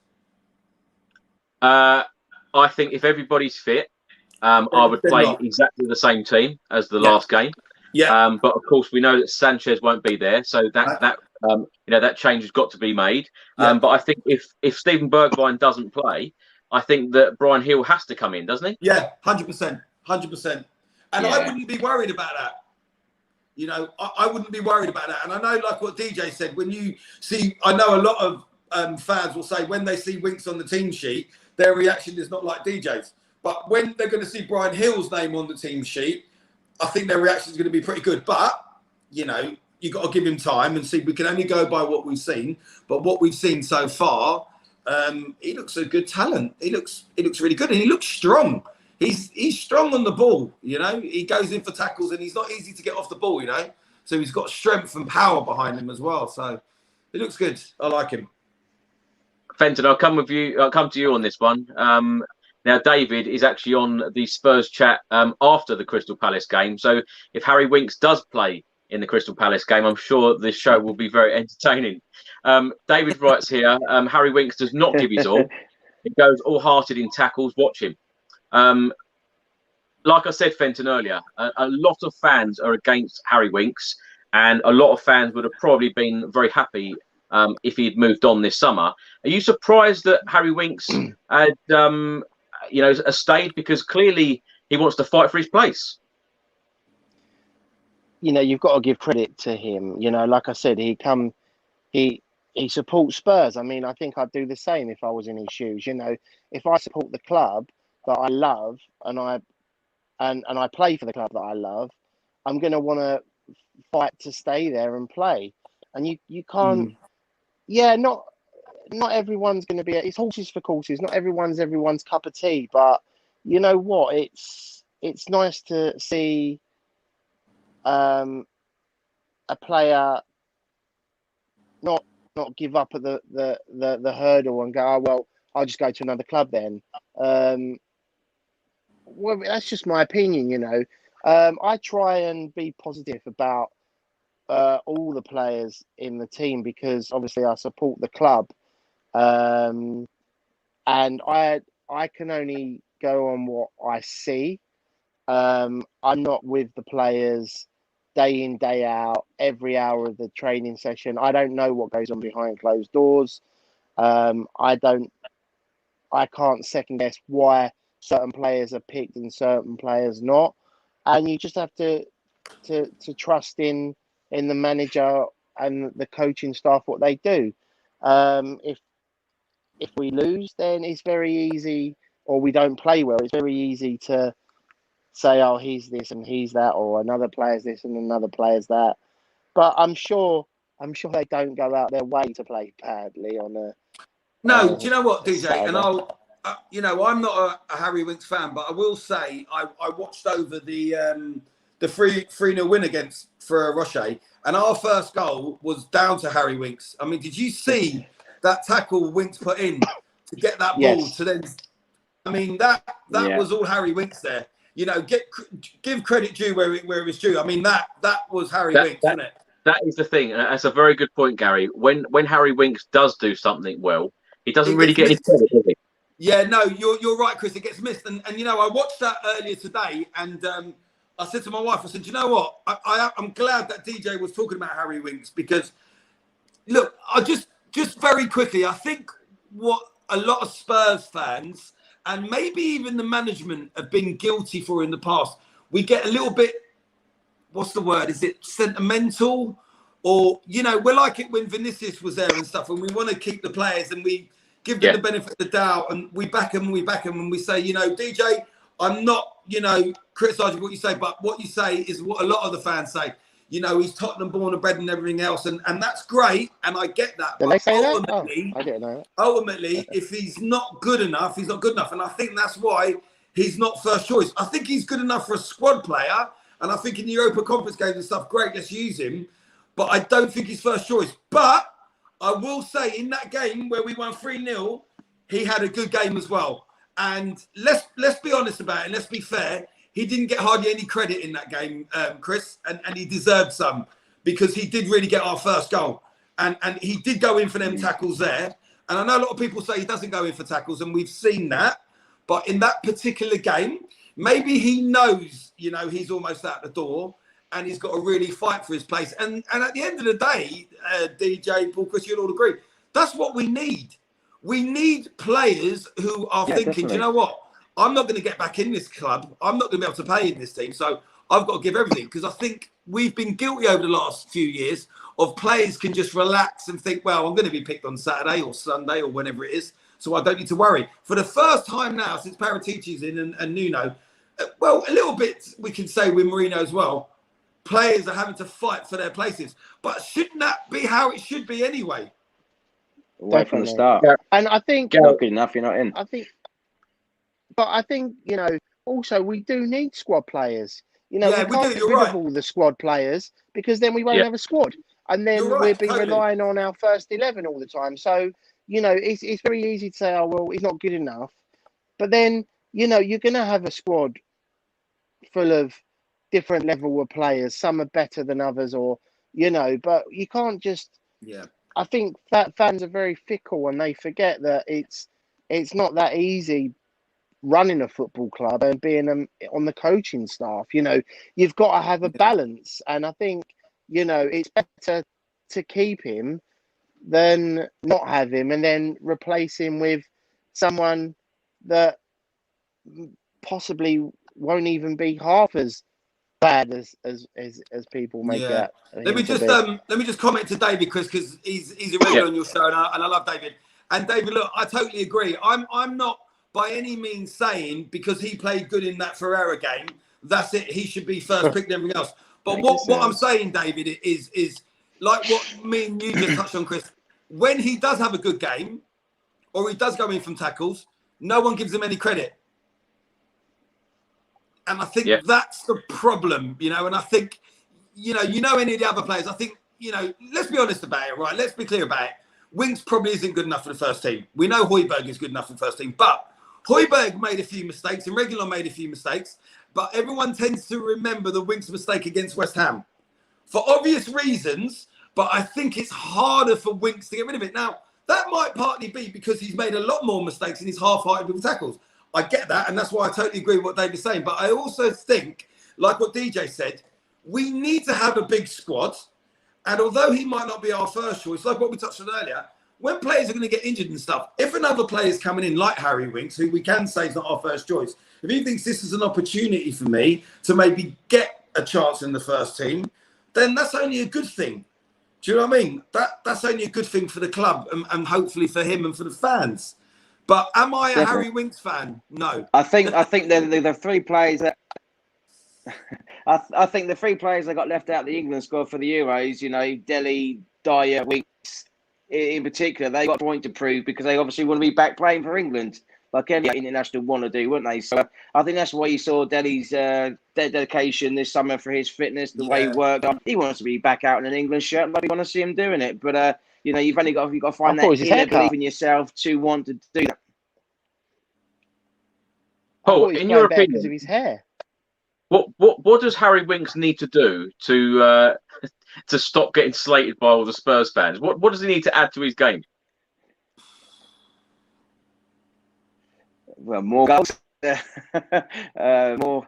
I think if everybody's fit, I would play exactly the same team as the last game. Yeah. But of course, we know that Sanchez won't be there, so that change has got to be made. But I think if Steven Bergwijn doesn't play, I think that Bryan Gil has to come in, doesn't he? Yeah, 100%, 100%. And I wouldn't be worried about that. I wouldn't be worried about that. And I know, like what DJ said, when you see, I know a lot of fans will say when they see Winks on the team sheet, their reaction is not like DJ's. But when they're going to see Bryan Gil's name on the team sheet, I think their reaction is going to be pretty good. But, you got to give him time and see. We can only go by what we've seen. But what we've seen so far, he looks a good talent. He looks really good. And he looks strong. He's strong on the ball, He goes in for tackles and he's not easy to get off the ball, So he's got strength and power behind him as well. So it looks good. I like him. Fenton, I'll come to you on this one. Now, David is actually on the Spurs chat after the Crystal Palace game. So if Harry Winks does play in the Crystal Palace game, I'm sure this show will be very entertaining. David writes here, Harry Winks does not give his all. He goes all-hearted in tackles. Watch him. Like I said, Fenton, earlier, a lot of fans are against Harry Winks, and a lot of fans would have probably been very happy if he had moved on this summer. Are you surprised that Harry Winks had, has stayed? Because clearly he wants to fight for his place. You've got to give credit to him. Like I said, he supports Spurs. I mean, I think I'd do the same if I was in his shoes. If I support the club that I love and I play for the club that I love, I'm going to want to fight to stay there and play. And you can't, not everyone's going to be, it's horses for courses. Not everyone's cup of tea, but you know what? It's nice to see a player not give up at the hurdle and go, oh, well, I'll just go to another club then. Well, that's just my opinion, I try and be positive about all the players in the team because obviously I support the club, and I can only go on what I see. I'm not with the players day in, day out, every hour of the training session. I don't know what goes on behind closed doors. I can't second guess why certain players are picked and certain players not, and you just have to trust in the manager and the coaching staff what they do. If we lose, then it's very easy, or we don't play well, it's very easy to say, oh, he's this and he's that, or another player's this and another player's that. But I'm sure they don't go out their way to play badly on a. No, do you know what, DJ? Saturday. And I'll, I'm not a Harry Winks fan, but I will say I watched over the 3-0 win for Roche, and our first goal was down to Harry Winks. I mean, did you see that tackle Winks put in to get that ball to then? I mean, that was all Harry Winks there. Give credit due where it was due. I mean, that was Harry Winks, isn't it? That is the thing. That's a very good point, Gary. When Harry Winks does do something well, he doesn't really get any credit, does he? Yeah, no, you're right, Chris. It gets missed. And I watched that earlier today, and I said to my wife, I said, you know what? I'm glad that DJ was talking about Harry Winks because, look, I just very quickly, I think what a lot of Spurs fans and maybe even the management have been guilty for in the past, we get a little bit, what's the word? Is it sentimental? Or, we're like it when Vinicius was there and stuff, and we want to keep the players and we give them the benefit of the doubt and we back them and we say, DJ, I'm not, criticising what you say, but what you say is what a lot of the fans say. He's Tottenham born and bred and everything else, and that's great, and I get that. Did but they say ultimately, that? Oh, I didn't know that. Ultimately, if he's not good enough, he's not good enough, and I think that's why he's not first choice. I think he's good enough for a squad player, and I think in the Europa Conference games and stuff, great, let's use him. But I don't think he's first choice. But I will say, in that game where we won 3-0, he had a good game as well. And let's be honest about it, and let's be fair. He didn't get hardly any credit in that game, Chris, and he deserved some because he did really get our first goal. And he did go in for them tackles there. And I know a lot of people say he doesn't go in for tackles, and we've seen that. But in that particular game, maybe he knows, he's almost out the door and he's got to really fight for his place. And at the end of the day, DJ, Paul, Chris, you'll all agree, that's what we need. We need players who are thinking, definitely. Do you know what? I'm not going to get back in this club. I'm not going to be able to play in this team. So I've got to give everything because I think we've been guilty over the last few years of players can just relax and think, well, I'm going to be picked on Saturday or Sunday or whenever it is. So I don't need to worry. For the first time now, since Paratici's in and Nuno, well, a little bit we can say with Mourinho as well, players are having to fight for their places. But shouldn't that be how it should be anyway? Right from the start. Yeah. And I think not good enough, you're not in. I think, also we do need squad players. We can't get rid of all the squad players because then we won't have a squad. And then we'll be relying on our first 11 all the time. So, it's very easy to say, oh, well, he's not good enough. But then, you're going to have a squad full of different level of players. Some are better than others or, but you can't just... Yeah. I think that fans are very fickle and they forget that it's it's not that easy running a football club and being on the coaching staff. You know, you've got to have a balance, and I think, you know, it's better to keep him than not have him and then replace him with someone that possibly won't even be half as bad as people make Yeah. it. Let me just comment to David, Chris, because he's a regular on your show, and I love David. And David, look, I totally agree. I'm not by any means saying because he played good in that Ferreira game, that's it. He should be first picked and everything else. But what I'm saying, David, is like what me and you just touched on, Chris. When he does have a good game, or he does go in from tackles, no one gives him any credit. And I think that's the problem, you know. And I think, you know, any of the other players, I think, you know, let's be honest about it, right? Let's be clear about it. Winks probably isn't good enough for the first team. We know Højbjerg is good enough for the first team, but Højbjerg made a few mistakes and Reguilon made a few mistakes, but everyone tends to remember the Winks mistake against West Ham for obvious reasons. But I think it's harder for Winks to get rid of it. Now, that might partly be because he's made a lot more mistakes and he's half-hearted with the tackles. I get that, and that's why I totally agree with what David's saying. But I also think, like what DJ said, we need to have a big squad. And although he might not be our first choice, like what we touched on earlier, when players are going to get injured and stuff, if another player is coming in like Harry Winks, who we can say is not our first choice, if he thinks this is an opportunity for me to maybe get a chance in the first team, then that's only a good thing. Do you know what I mean? That's only a good thing for the club and hopefully for him and for the fans. But am I a Harry Winks fan? No. I think the three players that I think the three players that got left out of the England squad for the Euros, you know, Dele, Dyer, Winks in particular, they got a point to prove because they obviously want to be back playing for England, like any international want to do, wouldn't they? So I think that's why you saw Dele's dedication this summer for his fitness, the way he worked. He wants to be back out in an England shirt, like we want to see him doing it. But you know, you've got to find that inner belief in yourself to want to do that. Paul, in your opinion, because of his hair. What does Harry Winks need to do to stop getting slated by all the Spurs fans? What does he need to add to his game? Well, more goals, more.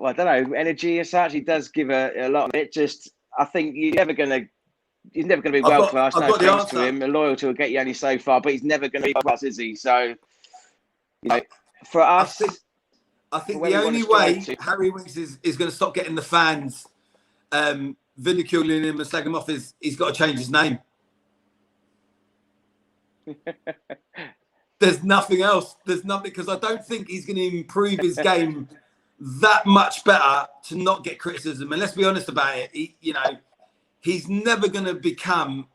I don't know, energy as such. He does give a lot of it. Just, I think he's never going to be world class. No thanks to him. Loyalty will get you only so far, but he's never going to be world class, is he? So, you know, for us. I think the only way Harry Winks is going to stop getting the fans ridiculing him and slagging him off is he's got to change his name. There's nothing else. There's nothing, because I don't think he's going to improve his game that much better to not get criticism. And let's be honest about it. He's never going to become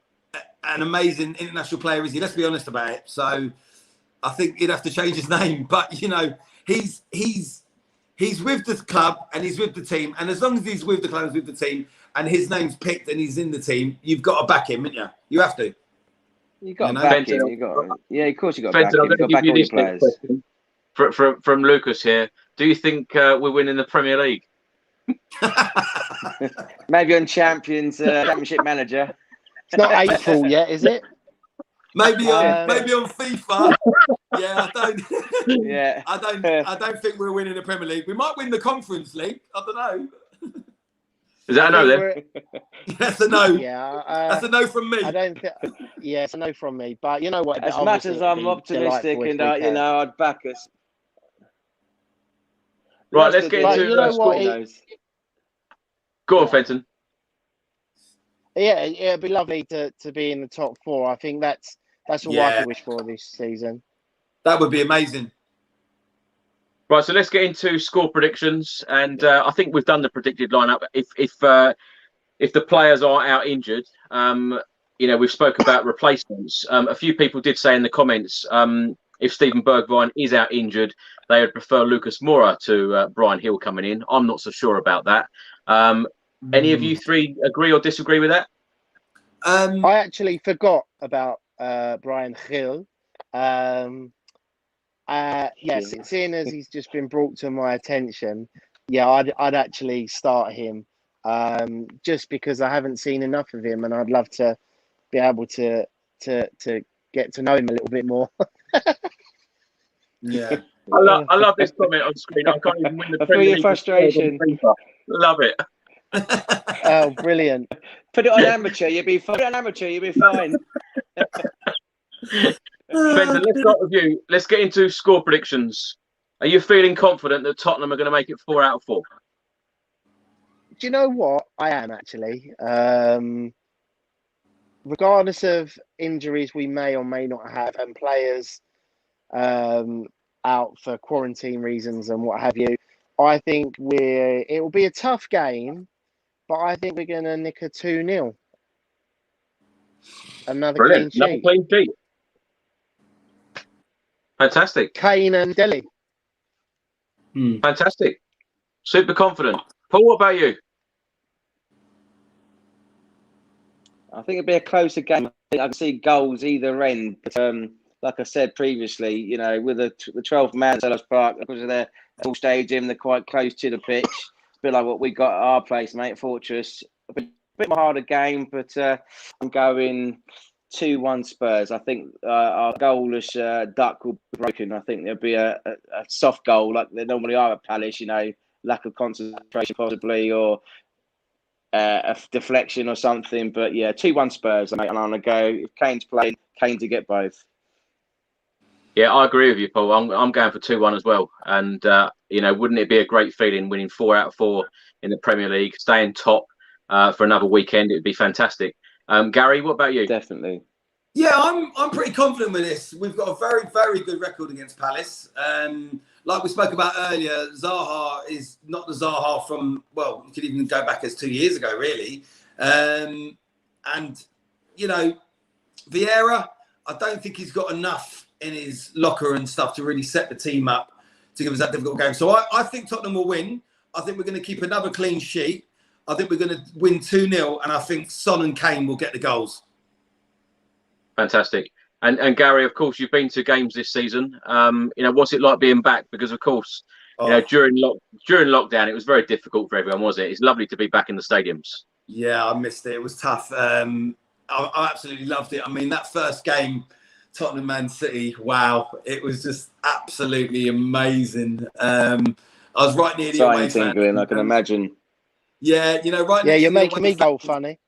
an amazing international player, is he? Let's be honest about it. So I think he'd have to change his name. But, you know, he's with the club and he's with the team, and as long as he's with the club and with the team and his name's picked and he's in the team, you've got to back him, haven't you? You have to. You got to back him. Yeah, of course you got to back him. You've got to back all your players. From Lucas here, do you think we're winning the Premier League? Maybe on Championship Manager. It's not April yet, is it? Maybe on FIFA. Yeah, I don't think we're winning the Premier League. We might win the Conference League. I don't know. Is that a no then? That's a no. Yeah, that's a no from me. I don't think. Yeah, it's a no from me. But you know what? As much as I'm optimistic and you know, I'd back us. Right, let's get into you know what? Go on, Fenton. Yeah, it'd be lovely to be in the top four. I think that's all I could wish for this season. That would be amazing. Right, so let's get into score predictions, and I think we've done the predicted lineup. If the players are out injured, you know, we've spoke about replacements. A few people did say in the comments, if Steven Bergwijn is out injured, they would prefer Lucas Moura to Bryan Gil coming in. I'm not so sure about that. Any of you three agree or disagree with that? I actually forgot about Bryan Gil. Yes, seeing as he's just been brought to my attention, I'd actually start him just because I haven't seen enough of him, and I'd love to be able to get to know him a little bit more. Yeah. I love this comment on screen. I can't even win the I feel Premier your League. frustration. Love it. Oh, brilliant. Put it on amateur, you'll be fine. Put it on amateur, you'll be fine. Spencer, let's start with you. Let's get into score predictions. Are you feeling confident that Tottenham are going to make it 4 out of 4? Do you know what? I am actually. Regardless of injuries we may or may not have, and players out for quarantine reasons and what have you, I think it will be a tough game, but I think we're going to nick a 2-0. Another Brilliant. clean Another sheet. clean sheet. Fantastic. Kane and Dele. Fantastic. Super confident. Paul, what about you? I think it'll be a closer game. I think I can see goals either end. But like I said previously, you know, with the 12th man at Selhurst Park, because of their full stadium, they're quite close to the pitch. It's a bit like what we got at our place, mate, Fortress. A bit more harder game, but I'm going 2-1 Spurs. I think our goalless duck will be broken. I think there'll be a soft goal like they normally are at Palace, you know, lack of concentration possibly, or a deflection or something. But yeah, 2-1 Spurs, mate. And I'm going to go, if Kane's playing, Kane to get both. Yeah, I agree with you, Paul. I'm going for 2-1 as well. And, you know, wouldn't it be a great feeling winning 4 out of 4 in the Premier League, staying top for another weekend? It would be fantastic. Gary, what about you? Definitely. Yeah, I'm pretty confident with this. We've got a very, very good record against Palace. Like we spoke about earlier, Zaha is not the Zaha from, well, you could even go back as 2 years ago, really. And, you know, Vieira, I don't think he's got enough in his locker and stuff to really set the team up to give us that difficult game. So I think Tottenham will win. I think we're going to keep another clean sheet. I think we're going to win 2-0, and I think Son and Kane will get the goals. Fantastic. And Gary, of course, you've been to games this season. You know, what's it like being back? Because, of course, you know, during lockdown, it was very difficult for everyone, was it? It's lovely to be back in the stadiums. Yeah, I missed it. It was tough. I absolutely loved it. I mean, that first game, Tottenham Man City, wow, it was just absolutely amazing. I was right near the away fans. I can imagine. Yeah, you know, right. Yeah, you're making me go funny.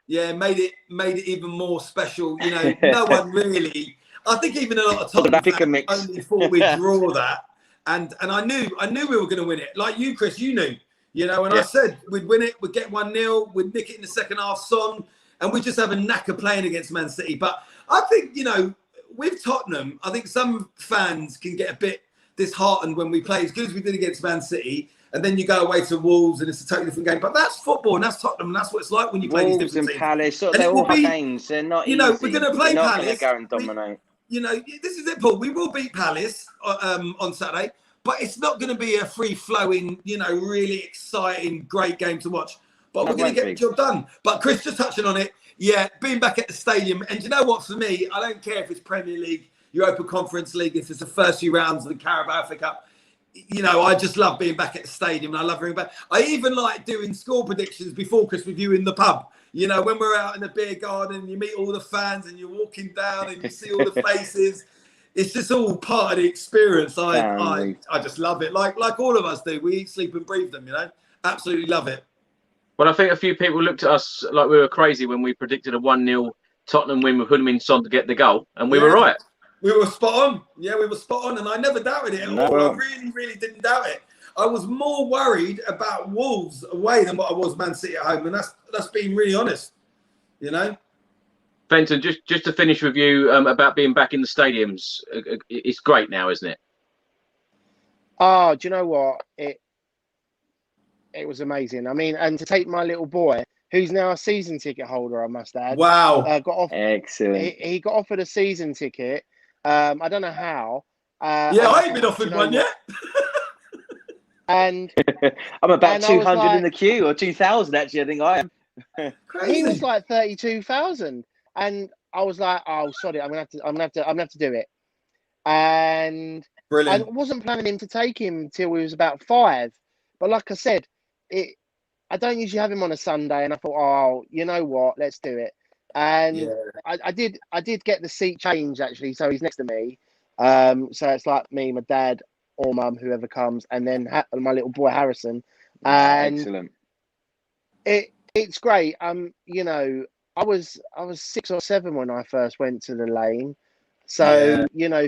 Yeah, made it even more special. You know, no one really. I think even a lot of Tottenham fans only thought we'd draw that, and I knew we were going to win it. Like you, Chris, you knew. You know, and I said we'd win it, we'd get 1-0, we'd nick it in the second half, Son, and we just have a knack of playing against Man City. But I think, you know, with Tottenham, I think some fans can get a bit disheartened when we play as good as we did against Man City, and then you go away to Wolves and it's a totally different game. But that's football, and that's Tottenham, and that's what it's like when you play Wolves these different and teams. Palace, And they're all games. They're not. You know, easy. we're going to play They're Palace. Not going to go and dominate. You know, this is it, Paul. We will beat Palace on Saturday, but it's not going to be a free-flowing, you know, really exciting, great game to watch. But we're going to get the job done. But Chris, just touching on it, yeah, being back at the stadium, and you know what? For me, I don't care if it's Premier League, Europa Conference League, if it's the first few rounds of the Carabao FA Cup. You know, I just love being back at the stadium, and I love being back. I even like doing score predictions before Chris with you in the pub. You know, when we're out in the beer garden, you meet all the fans, and you're walking down, and you see all the faces. It's just all part of the experience. I just love it, like all of us do. We eat, sleep, and breathe them. You know, absolutely love it. Well, I think a few people looked at us like we were crazy when we predicted a 1-0 Tottenham win with Heung-min Son to get the goal, and we were right. We were spot on. Yeah, we were spot on, and I never doubted it at all. I really, really didn't doubt it. I was more worried about Wolves away than what I was Man City at home, and that's being really honest. You know. Fenton, just to finish with you about being back in the stadiums, it's great now, isn't it? Oh, do you know what? It was amazing. I mean, and to take my little boy, who's now a season ticket holder, I must add. Wow. Excellent. He got offered a season ticket. I don't know how. I ain't been offered one yet. And I'm about 200 in the queue, or 2,000 actually. I think I am. He was like 32,000, and I was like, "Oh, sorry, I'm gonna have to do it." And brilliant. I wasn't planning him to take him till he was about 5, but like I said, I don't usually have him on a Sunday, and I thought, "Oh, you know what? Let's do it." And I did get the seat changed actually, so he's next to me. So it's like me, my dad, or mum, whoever comes, and then my little boy Harrison. And excellent. It's great. You know, I was 6 or 7 when I first went to the Lane. So you know,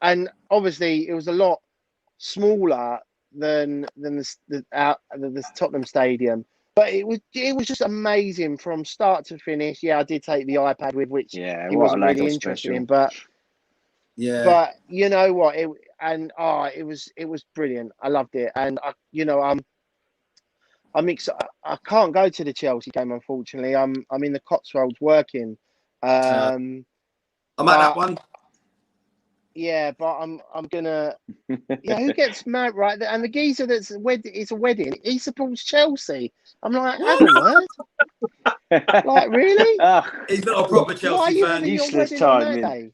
and obviously it was a lot smaller than the Tottenham Stadium, but it was just amazing from start to finish. Yeah, I did take the iPad with, which he wasn't really interested in, but you know what, it was brilliant. I loved it, and I can't go to the Chelsea game, unfortunately. I'm in the Cotswolds working. I'm at that one. Yeah, but I'm gonna. Yeah, who gets married, right? And the geezer it's a wedding. He supports Chelsea. I'm like, have a word. Like, really? He's not a proper Chelsea Why are you fan. having your Useless wedding on timing. that day?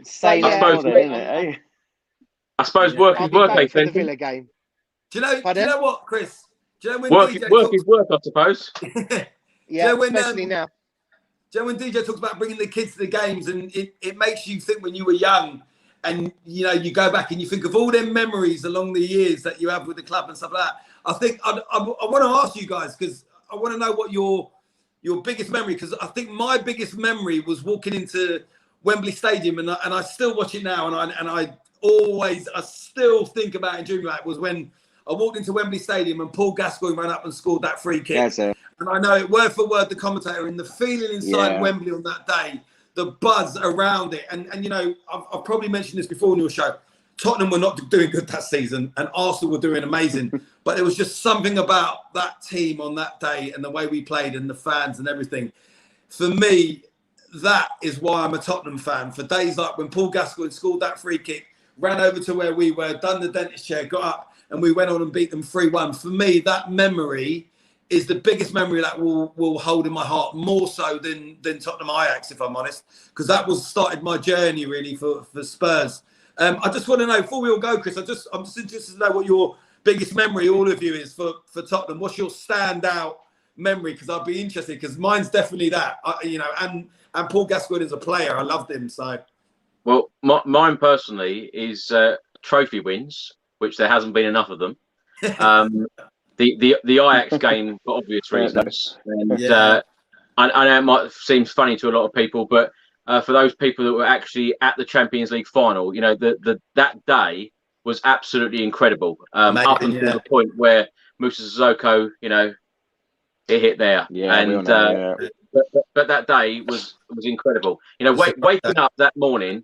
Say I suppose, that, isn't it? Eh? I suppose Yeah. work I'll is be work, back for the Nathan. Villa game. Do you know what, Chris? Do you know when Work DJ is work, I suppose. Yeah, when, especially now. Do you know when DJ talks about bringing the kids to the games, and it makes you think when you were young, and you know, you go back and you think of all them memories along the years that you have with the club and stuff like that. I think I want to ask you guys, because I want to know what your biggest memory, because I think my biggest memory was walking into Wembley Stadium, and I still watch it now, and I still think about it during that was when I walked into Wembley Stadium and Paul Gascoigne ran up and scored that free kick. That's it. And I know it word for word, the commentator, and the feeling inside Wembley on that day, the buzz around it. And you know, I've probably mentioned this before in your show. Tottenham were not doing good that season, and Arsenal were doing amazing. But there was just something about that team on that day and the way we played and the fans and everything. For me, that is why I'm a Tottenham fan. For days like when Paul Gascoigne scored that free kick, ran over to where we were, done the dentist chair, got up, and we went on and beat them 3-1. For me, that memory is the biggest memory that will hold in my heart, more so than Tottenham Ajax, if I'm honest, because that started my journey really for Spurs. I just want to know, before we all go, Chris, I'm just interested to know what your biggest memory, all of you, is for Tottenham. What's your standout memory? Because I'd be interested, because mine's definitely that. And Paul Gascoigne as a player, I loved him. So, well, mine personally is trophy wins, which there hasn't been enough of them. The Ajax game for obvious reasons, and I know it might seem funny to a lot of people, but for those people that were actually at the Champions League final, you know, that day was absolutely incredible. Up until the point where Moussa Sissoko, you know, it hit there, but that day was incredible. You know, waking up that morning,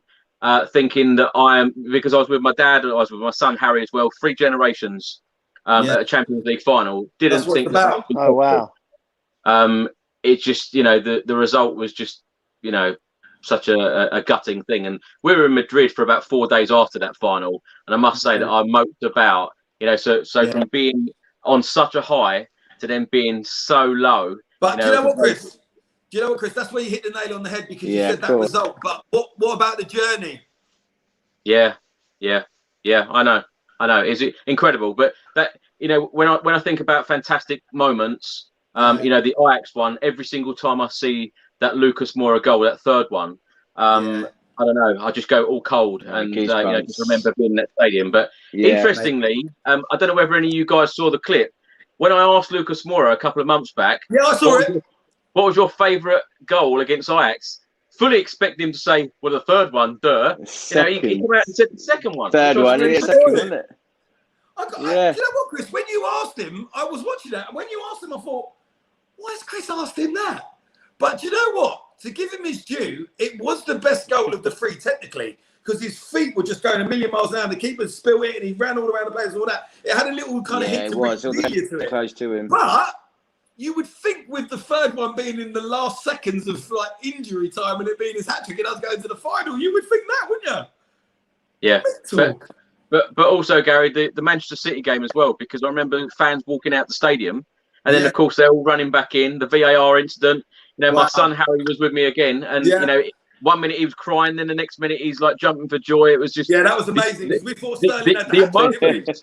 thinking that because I was with my dad, I was with my son Harry as well, 3 generations. At a Champions League final, didn't think that. Oh wow! It's just, you know, the result was just, you know, such a gutting thing. And we were in Madrid for about 4 days after that final, and I must say that I moped about, you know, so from being on such a high to then being so low. But do you know what, Chris? Do you know what, Chris? That's where you hit the nail on the head, because you said that result. But what about the journey? Yeah, I know. Is it incredible? But that, you know, when I think about fantastic moments, you know, the Ajax one, every single time I see that Lucas Moura goal, that third one, I don't know, I just go all cold, and you know, just remember being in that stadium. But interestingly, I don't know whether any of you guys saw the clip when I asked Lucas Moura a couple of months back. Yeah, I saw it. What was your favourite goal against Ajax? Fully expect him to say, well, the third one, duh. You know, he came out and said the second one. Third one, second, wasn't it? Do you know what, Chris? When you asked him, I was watching that, and when you asked him, I thought, why has Chris asked him that? But do you know what? To give him his due, it was the best goal of the 3, technically, because his feet were just going a million miles an hour. The keeper spilled it, and he ran all around the place and all that. It had a little kind of hit to it. Close to him. But you would think, with the third one being in the last seconds of like injury time and it being his hat-trick and us going to the final, you would think that, wouldn't you? Yeah. But also, Gary, the Manchester City game as well, because I remember fans walking out the stadium, and then of course they're all running back in. The VAR incident. You know, my son Harry was with me again, and you know, 1 minute he was crying, then the next minute he's like jumping for joy. It was just that was amazing. We thought Sterling had that.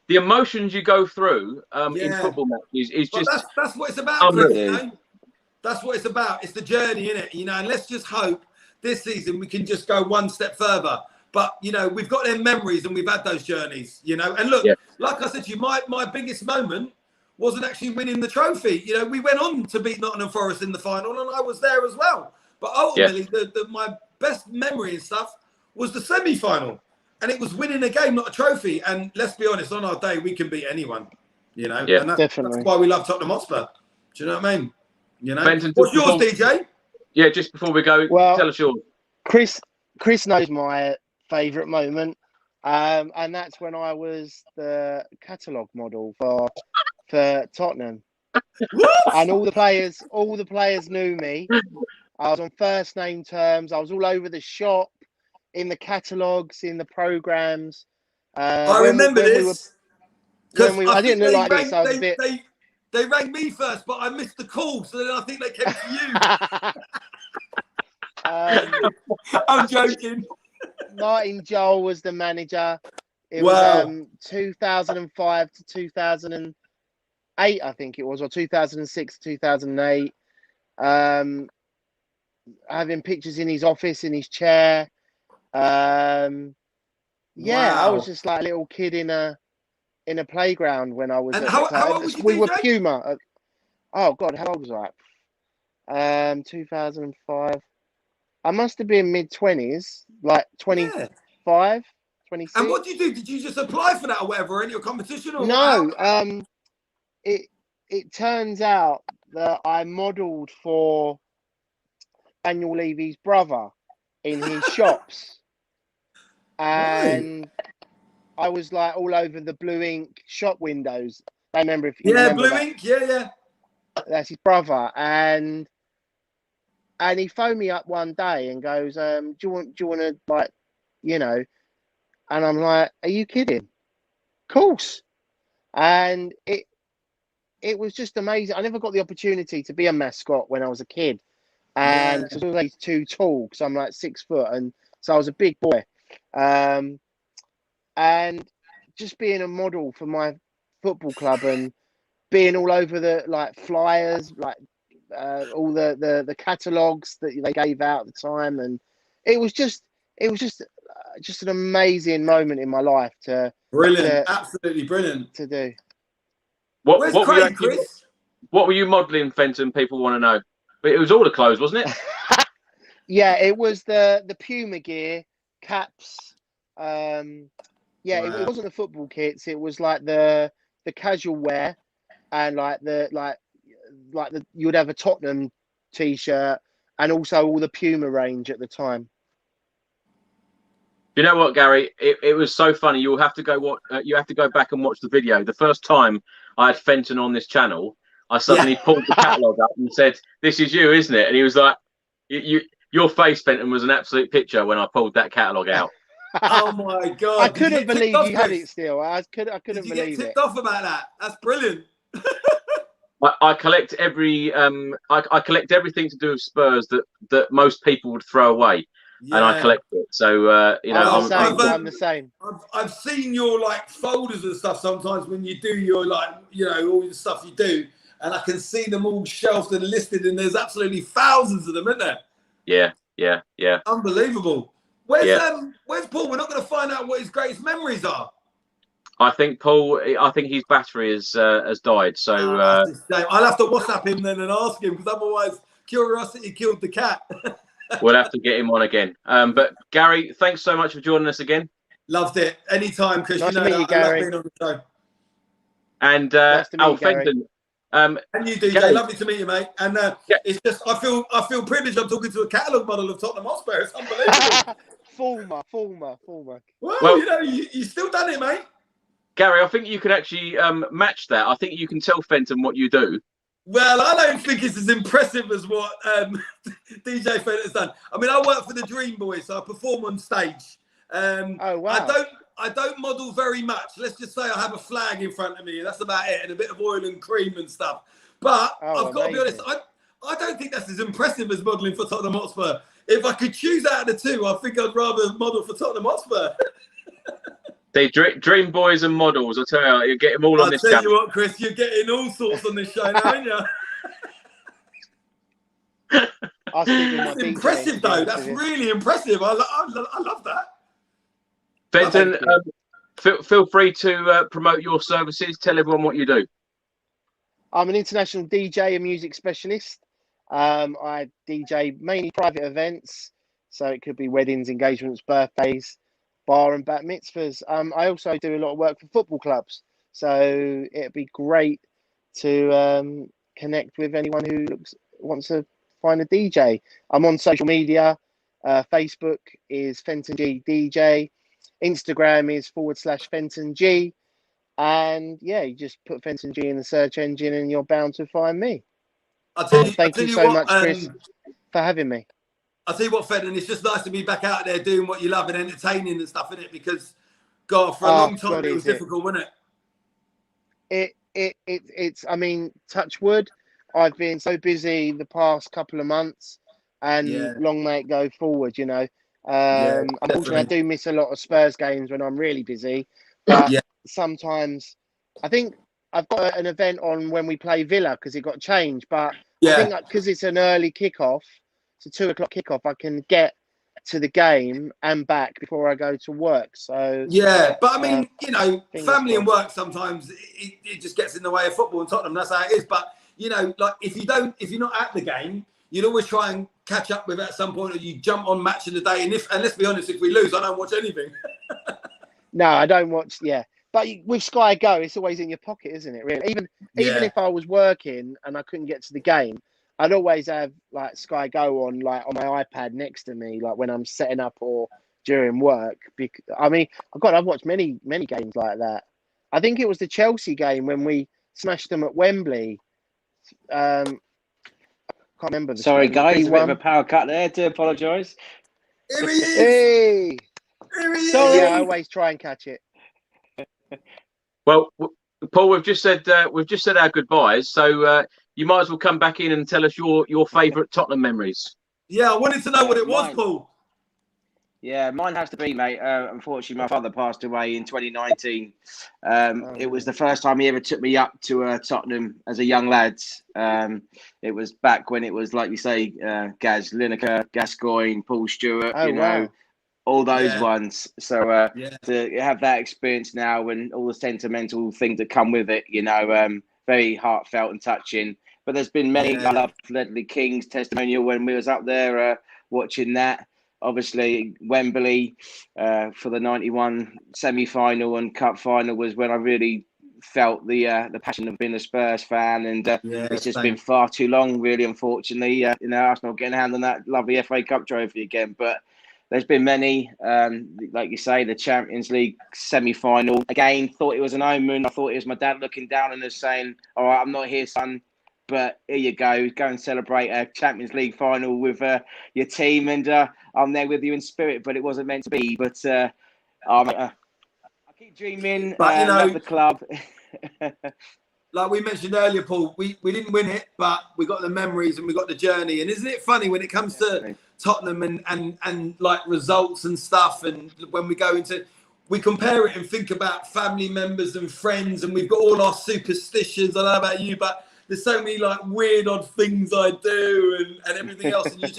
The emotions you go through in football matches is just that's what it's about. Chris, you know? That's what it's about. It's the journey, innit? You know, and let's just hope this season we can just go one step further. But, you know, we've got their memories and we've had those journeys, you know. And look, like I said to you, my biggest moment wasn't actually winning the trophy. You know, we went on to beat Nottingham Forest in the final and I was there as well. But ultimately, my best memory and stuff was the semi-final. And it was winning a game, not a trophy. And let's be honest, on our day, we can beat anyone, you know. Yeah, and that's definitely. why we love Tottenham Hotspur. Do you know what I mean? You know, Benton, what's yours, DJ? Yeah, just before we go, tell us yours. Chris knows my favourite moment, and that's when I was the catalogue model for Tottenham, and all the players knew me. I was on first name terms. I was all over the shop, in the catalogues, in the programmes. I remember this. I didn't look like this. I was a bit. They rang me first, but I missed the call, so then I think they came to you. I'm joking. Martin Joel was the manager. It was 2005 to 2008, I think it was, or 2006 to 2008. Having pictures in his office, in his chair. I was just like a little kid in a playground when I was. And how old was you, we DJ? were Puma. Oh God, how old was I? 2005. I must have been mid-20s, like 25, 26. And what did you do? Did you just apply for that or whatever in your competition? Or no, it turns out that I modelled for Daniel Levy's brother in his shops, and I was like all over the Blue Ink shop windows. I remember if you remember Blue that. Ink, yeah. That's his brother, and he phoned me up one day and goes, do you want to, like, you know? And I'm like, are you kidding? Of course. And it was just amazing. I never got the opportunity to be a mascot when I was a kid, and I was always too tall because I'm like 6 foot, and so I was a big boy. And just being a model for my football club and being all over the like flyers, like all the catalogues that they gave out at the time, and it was just an amazing moment in my life Absolutely brilliant to do. Where's Craig, Chris? What were you modelling, Fenton? People want to know. But it was all the clothes, wasn't it? Yeah, it was the Puma gear, caps. It wasn't the football kits. It was like the casual wear, and you would have a Tottenham t-shirt, and also all the Puma range at the time. You know what, Gary? It was so funny. You'll have to go you have to go back and watch the video. The first time I had Fenton on this channel, I suddenly pulled the catalogue up and said, "This is you, isn't it?" And he was like, "Your face, Fenton, was an absolute picture when I pulled that catalogue out." Oh my God! I couldn't believe you had it still. I couldn't believe it. Did you get tipped off about that? That's brilliant. I collect I collect everything to do with Spurs that most people would throw away, and I collect it. So I'm the same. I've seen your like folders and stuff sometimes when you do your all the stuff you do, and I can see them all shelved and listed, and there's absolutely thousands of them, isn't there? Yeah. Unbelievable. Where's Paul? We're not going to find out what his greatest memories are. I think his battery has died. So I'll have to WhatsApp him then and ask him, because otherwise curiosity killed the cat. We'll have to get him on again. But Gary, thanks so much for joining us again. Loved it. Anytime, Chris. Nice to meet you, Gary. I love being on the show. And Fenton. And you, DJ. Gary. Lovely to meet you, mate. And it's just I feel privileged. I'm talking to a catalogue model of Tottenham Hotspur. It's unbelievable. Former. Well, you still done it, mate. Gary, I think you can actually match that. I think you can tell Fenton what you do. Well, I don't think it's as impressive as what DJ Fenton's done. I mean, I work for the Dream Boys, so I perform on stage. Oh wow! I don't model very much. Let's just say I have a flag in front of me, and that's about it, and a bit of oil and cream and stuff. But I've got to be honest, I don't think that's as impressive as modelling for Tottenham Hotspur. If I could choose out of the two, I think I'd rather model for Tottenham Hotspur. They Dream Boys and models. I tell you, you get them all on this channel. I'll tell you what, Chris, you're getting all sorts on this show now, aren't you? That's impressive, though. That's really impressive. I love that. Fenton, feel free to promote your services. Tell everyone what you do. I'm an international DJ and music specialist. I DJ mainly private events, so it could be weddings, engagements, birthdays, bar and bat mitzvahs. I also do a lot of work for football clubs, so it'd be great to connect with anyone who wants to find a DJ. I'm on social media. Facebook is Fenton G DJ. Instagram is /Fenton G. And yeah, you just put Fenton G in the search engine and you're bound to find me. Thank you so much, Chris, for having me. I'll tell you what, Fenton, it's just nice to be back out there doing what you love and entertaining and stuff, isn't it? Because, God, for a long time it was difficult, wasn't it? It's, I mean, touch wood, I've been so busy the past couple of months, and long may it go forward, you know. Unfortunately, I do miss a lot of Spurs games when I'm really busy, but sometimes I think I've got an event on when we play Villa because it got changed, but I think because it's an early kickoff, it's a 2 o'clock kickoff, I can get to the game and back before I go to work. So but I mean, you know, family and work sometimes it just gets in the way of football in Tottenham. That's how it is. But you know, like if you're not at the game, you'd always try and catch up with it at some point, or you jump on Match of the Day. And let's be honest, if we lose, I don't watch anything. No, I don't watch. Yeah, but with Sky Go, it's always in your pocket, isn't it? Really, even if I was working and I couldn't get to the game, I'd always have like Sky Go on, like on my iPad next to me, like when I'm setting up or during work. I mean, I've watched many games like that. I think it was the Chelsea game when we smashed them at Wembley. Can't remember. Sorry, guys, a bit of a power cut there. Do apologise. Here he is. Hey. Here he is. Sorry, I always try and catch it. Well, Paul, we've just said our goodbyes, so you might as well come back in and tell us your favourite Tottenham memories. Yeah, I wanted to know what it was, Paul. Yeah, mine has to be, mate. Unfortunately, my father passed away in 2019. It was the first time he ever took me up to Tottenham as a young lad. It was back when it was, like you say, Gaz Lineker, Gascoigne, Paul Stewart, all those ones. So to have that experience now and all the sentimental things that come with it, you know, very heartfelt and touching. But there's been many. I love Ledley King's testimonial when we was up there watching that. Obviously, Wembley for the 91 semi-final and cup final was when I really felt the passion of being a Spurs fan. And it's just been far too long, really, unfortunately. You know, Arsenal getting a hand on that lovely FA Cup trophy again. But there's been many, like you say, the Champions League semi-final. Again, thought it was an omen. I thought it was my dad looking down on us saying, all right, I'm not here, son. But here you go and celebrate a Champions League final with your team, and I'm there with you in spirit. But it wasn't meant to be. But I keep dreaming. But you know, love the club. Like we mentioned earlier, Paul, we didn't win it, but we got the memories and we got the journey. And isn't it funny when it comes to Tottenham and like results and stuff, and when we go into, we compare it and think about family members and friends, and we've got all our superstitions. I don't know about you, but there's so many like weird odd things I do and everything else. And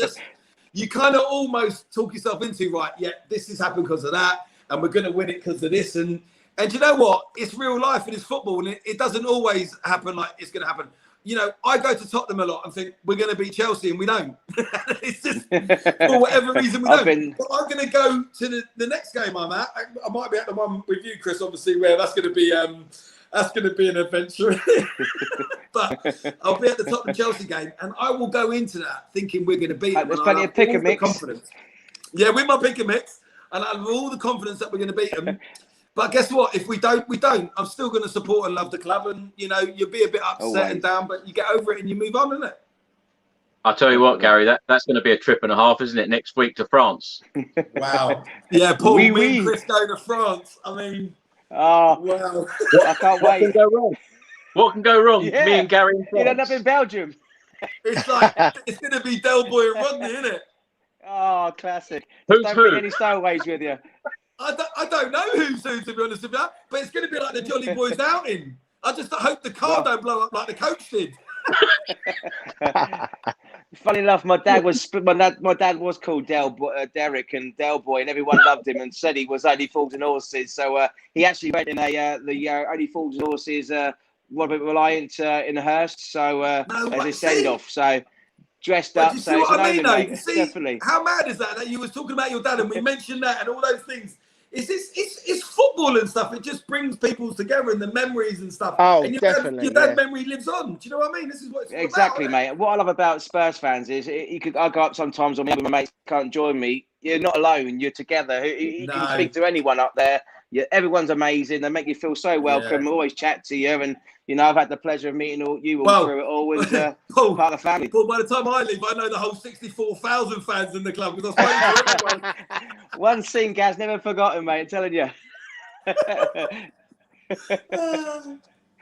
you kind of almost talk yourself into, right, this has happened because of that, and we're going to win it because of this. And you know what? It's real life and it's football, and it doesn't always happen like it's going to happen. You know, I go to Tottenham a lot and think we're going to beat Chelsea, and we don't. It's just for whatever reason we don't. But I'm going to go to the next game I'm at. I might be at the one with you, Chris, obviously, where that's going to be an adventure. But I'll be at the Tottenham Chelsea game, and I will go into that thinking we're going to beat them. There's plenty of pick and mix. Yeah, with my pick and mix, and I have all the confidence that we're going to beat them. But guess what? If we don't, we don't. I'm still going to support and love the club, and you know, you'll be a bit upset and down, but you get over it and you move on, isn't it? I'll tell you what, Gary, that's going to be a trip and a half, isn't it? Next week to France. Wow. Yeah, Paul, me and Chris go to France. I mean, wow. I can't wait. What can go wrong? Yeah. Me and Gary in France. You'll end up in Belgium. It's like, it's going to be Del Boy and Rodney, isn't it? Oh, classic. Who's don't who? bring any stowaways with you. I don't know who's who, to be honest with you, but it's going to be like the Jolly Boys outing. I just hope the car don't blow up like the coach did. Funny enough, my dad was called Derek and Del Boy, and everyone loved him and said he was Only Fools and Horses. So he actually went in the Only Fools and Horses Robert Reliant in Hurst. So as a send off. So dressed up. So it's an omen, mate. Definitely. How mad is that you was talking about your dad and we mentioned that and all those things? It's football and stuff. It just brings people together and the memories and stuff. Oh, and definitely. Your dad's memory lives on. Do you know what I mean? This is what it's exactly, about, right? mate. What I love about Spurs fans is I go up sometimes when my mates can't join me. You're not alone. You're together. You can speak to anyone up there. Everyone's amazing. They make you feel so welcome. Always chat to you, and I've had the pleasure of meeting you all through it all. And Paul, part of the family. Paul, by the time I leave, I know the whole 64,000 fans in the club because I've spoken to everyone. One scene, Gaz, never forgotten, mate. I'm telling you.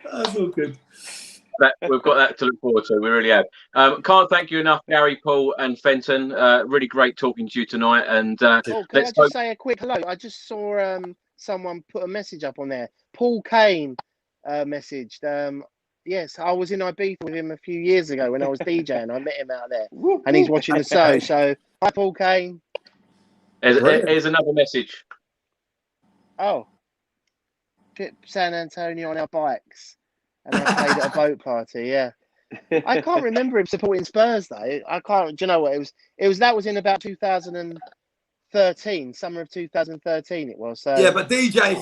That's all good. We've got that to look forward to. We really have. Can't thank you enough, Gary, Paul, and Fenton. Really great talking to you tonight. And can I just say a quick hello? I just saw someone put a message up on there. Paul Kane messaged. Yes, I was in Ibiza with him a few years ago when I was DJing. I met him out there, and he's watching the show. So hi, Paul Kane. Here's another message. Oh, trip San Antonio on our bikes. And I played at a boat party, yeah. I can't remember him supporting Spurs though. I can't. Do you know what it was? That was in about 2013, summer of 2013. It was. So. Yeah, but DJ,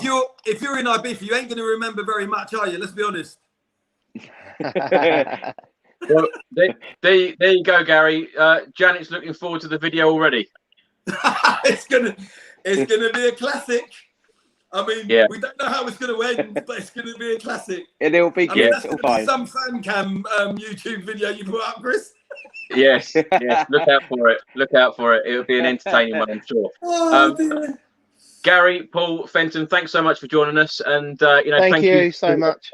if you're in Ibiza, you ain't going to remember very much, are you? Let's be honest. Well, there you go, Gary. Janet's looking forward to the video already. It's gonna be a classic. I mean, we don't know how it's going to end, but it's going to be a classic. And it'll be good. That's going to be some fan cam YouTube video you put up, Chris. Yes. Look out for it. Look out for it. It'll be an entertaining one, I'm sure. Gary, Paul, Fenton, thanks so much for joining us. And thank you so much.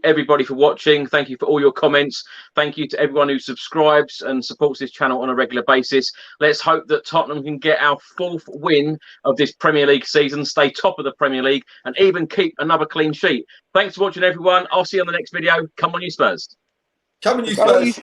Everybody for watching. Thank you for all your comments. Thank you to everyone who subscribes and supports this channel on a regular basis. Let's hope that Tottenham can get our 4th win of this Premier League season, stay top of the Premier League, and even keep another clean sheet. Thanks for watching, everyone. I'll see you on the next video. Come on, you Spurs. Come on, you Spurs.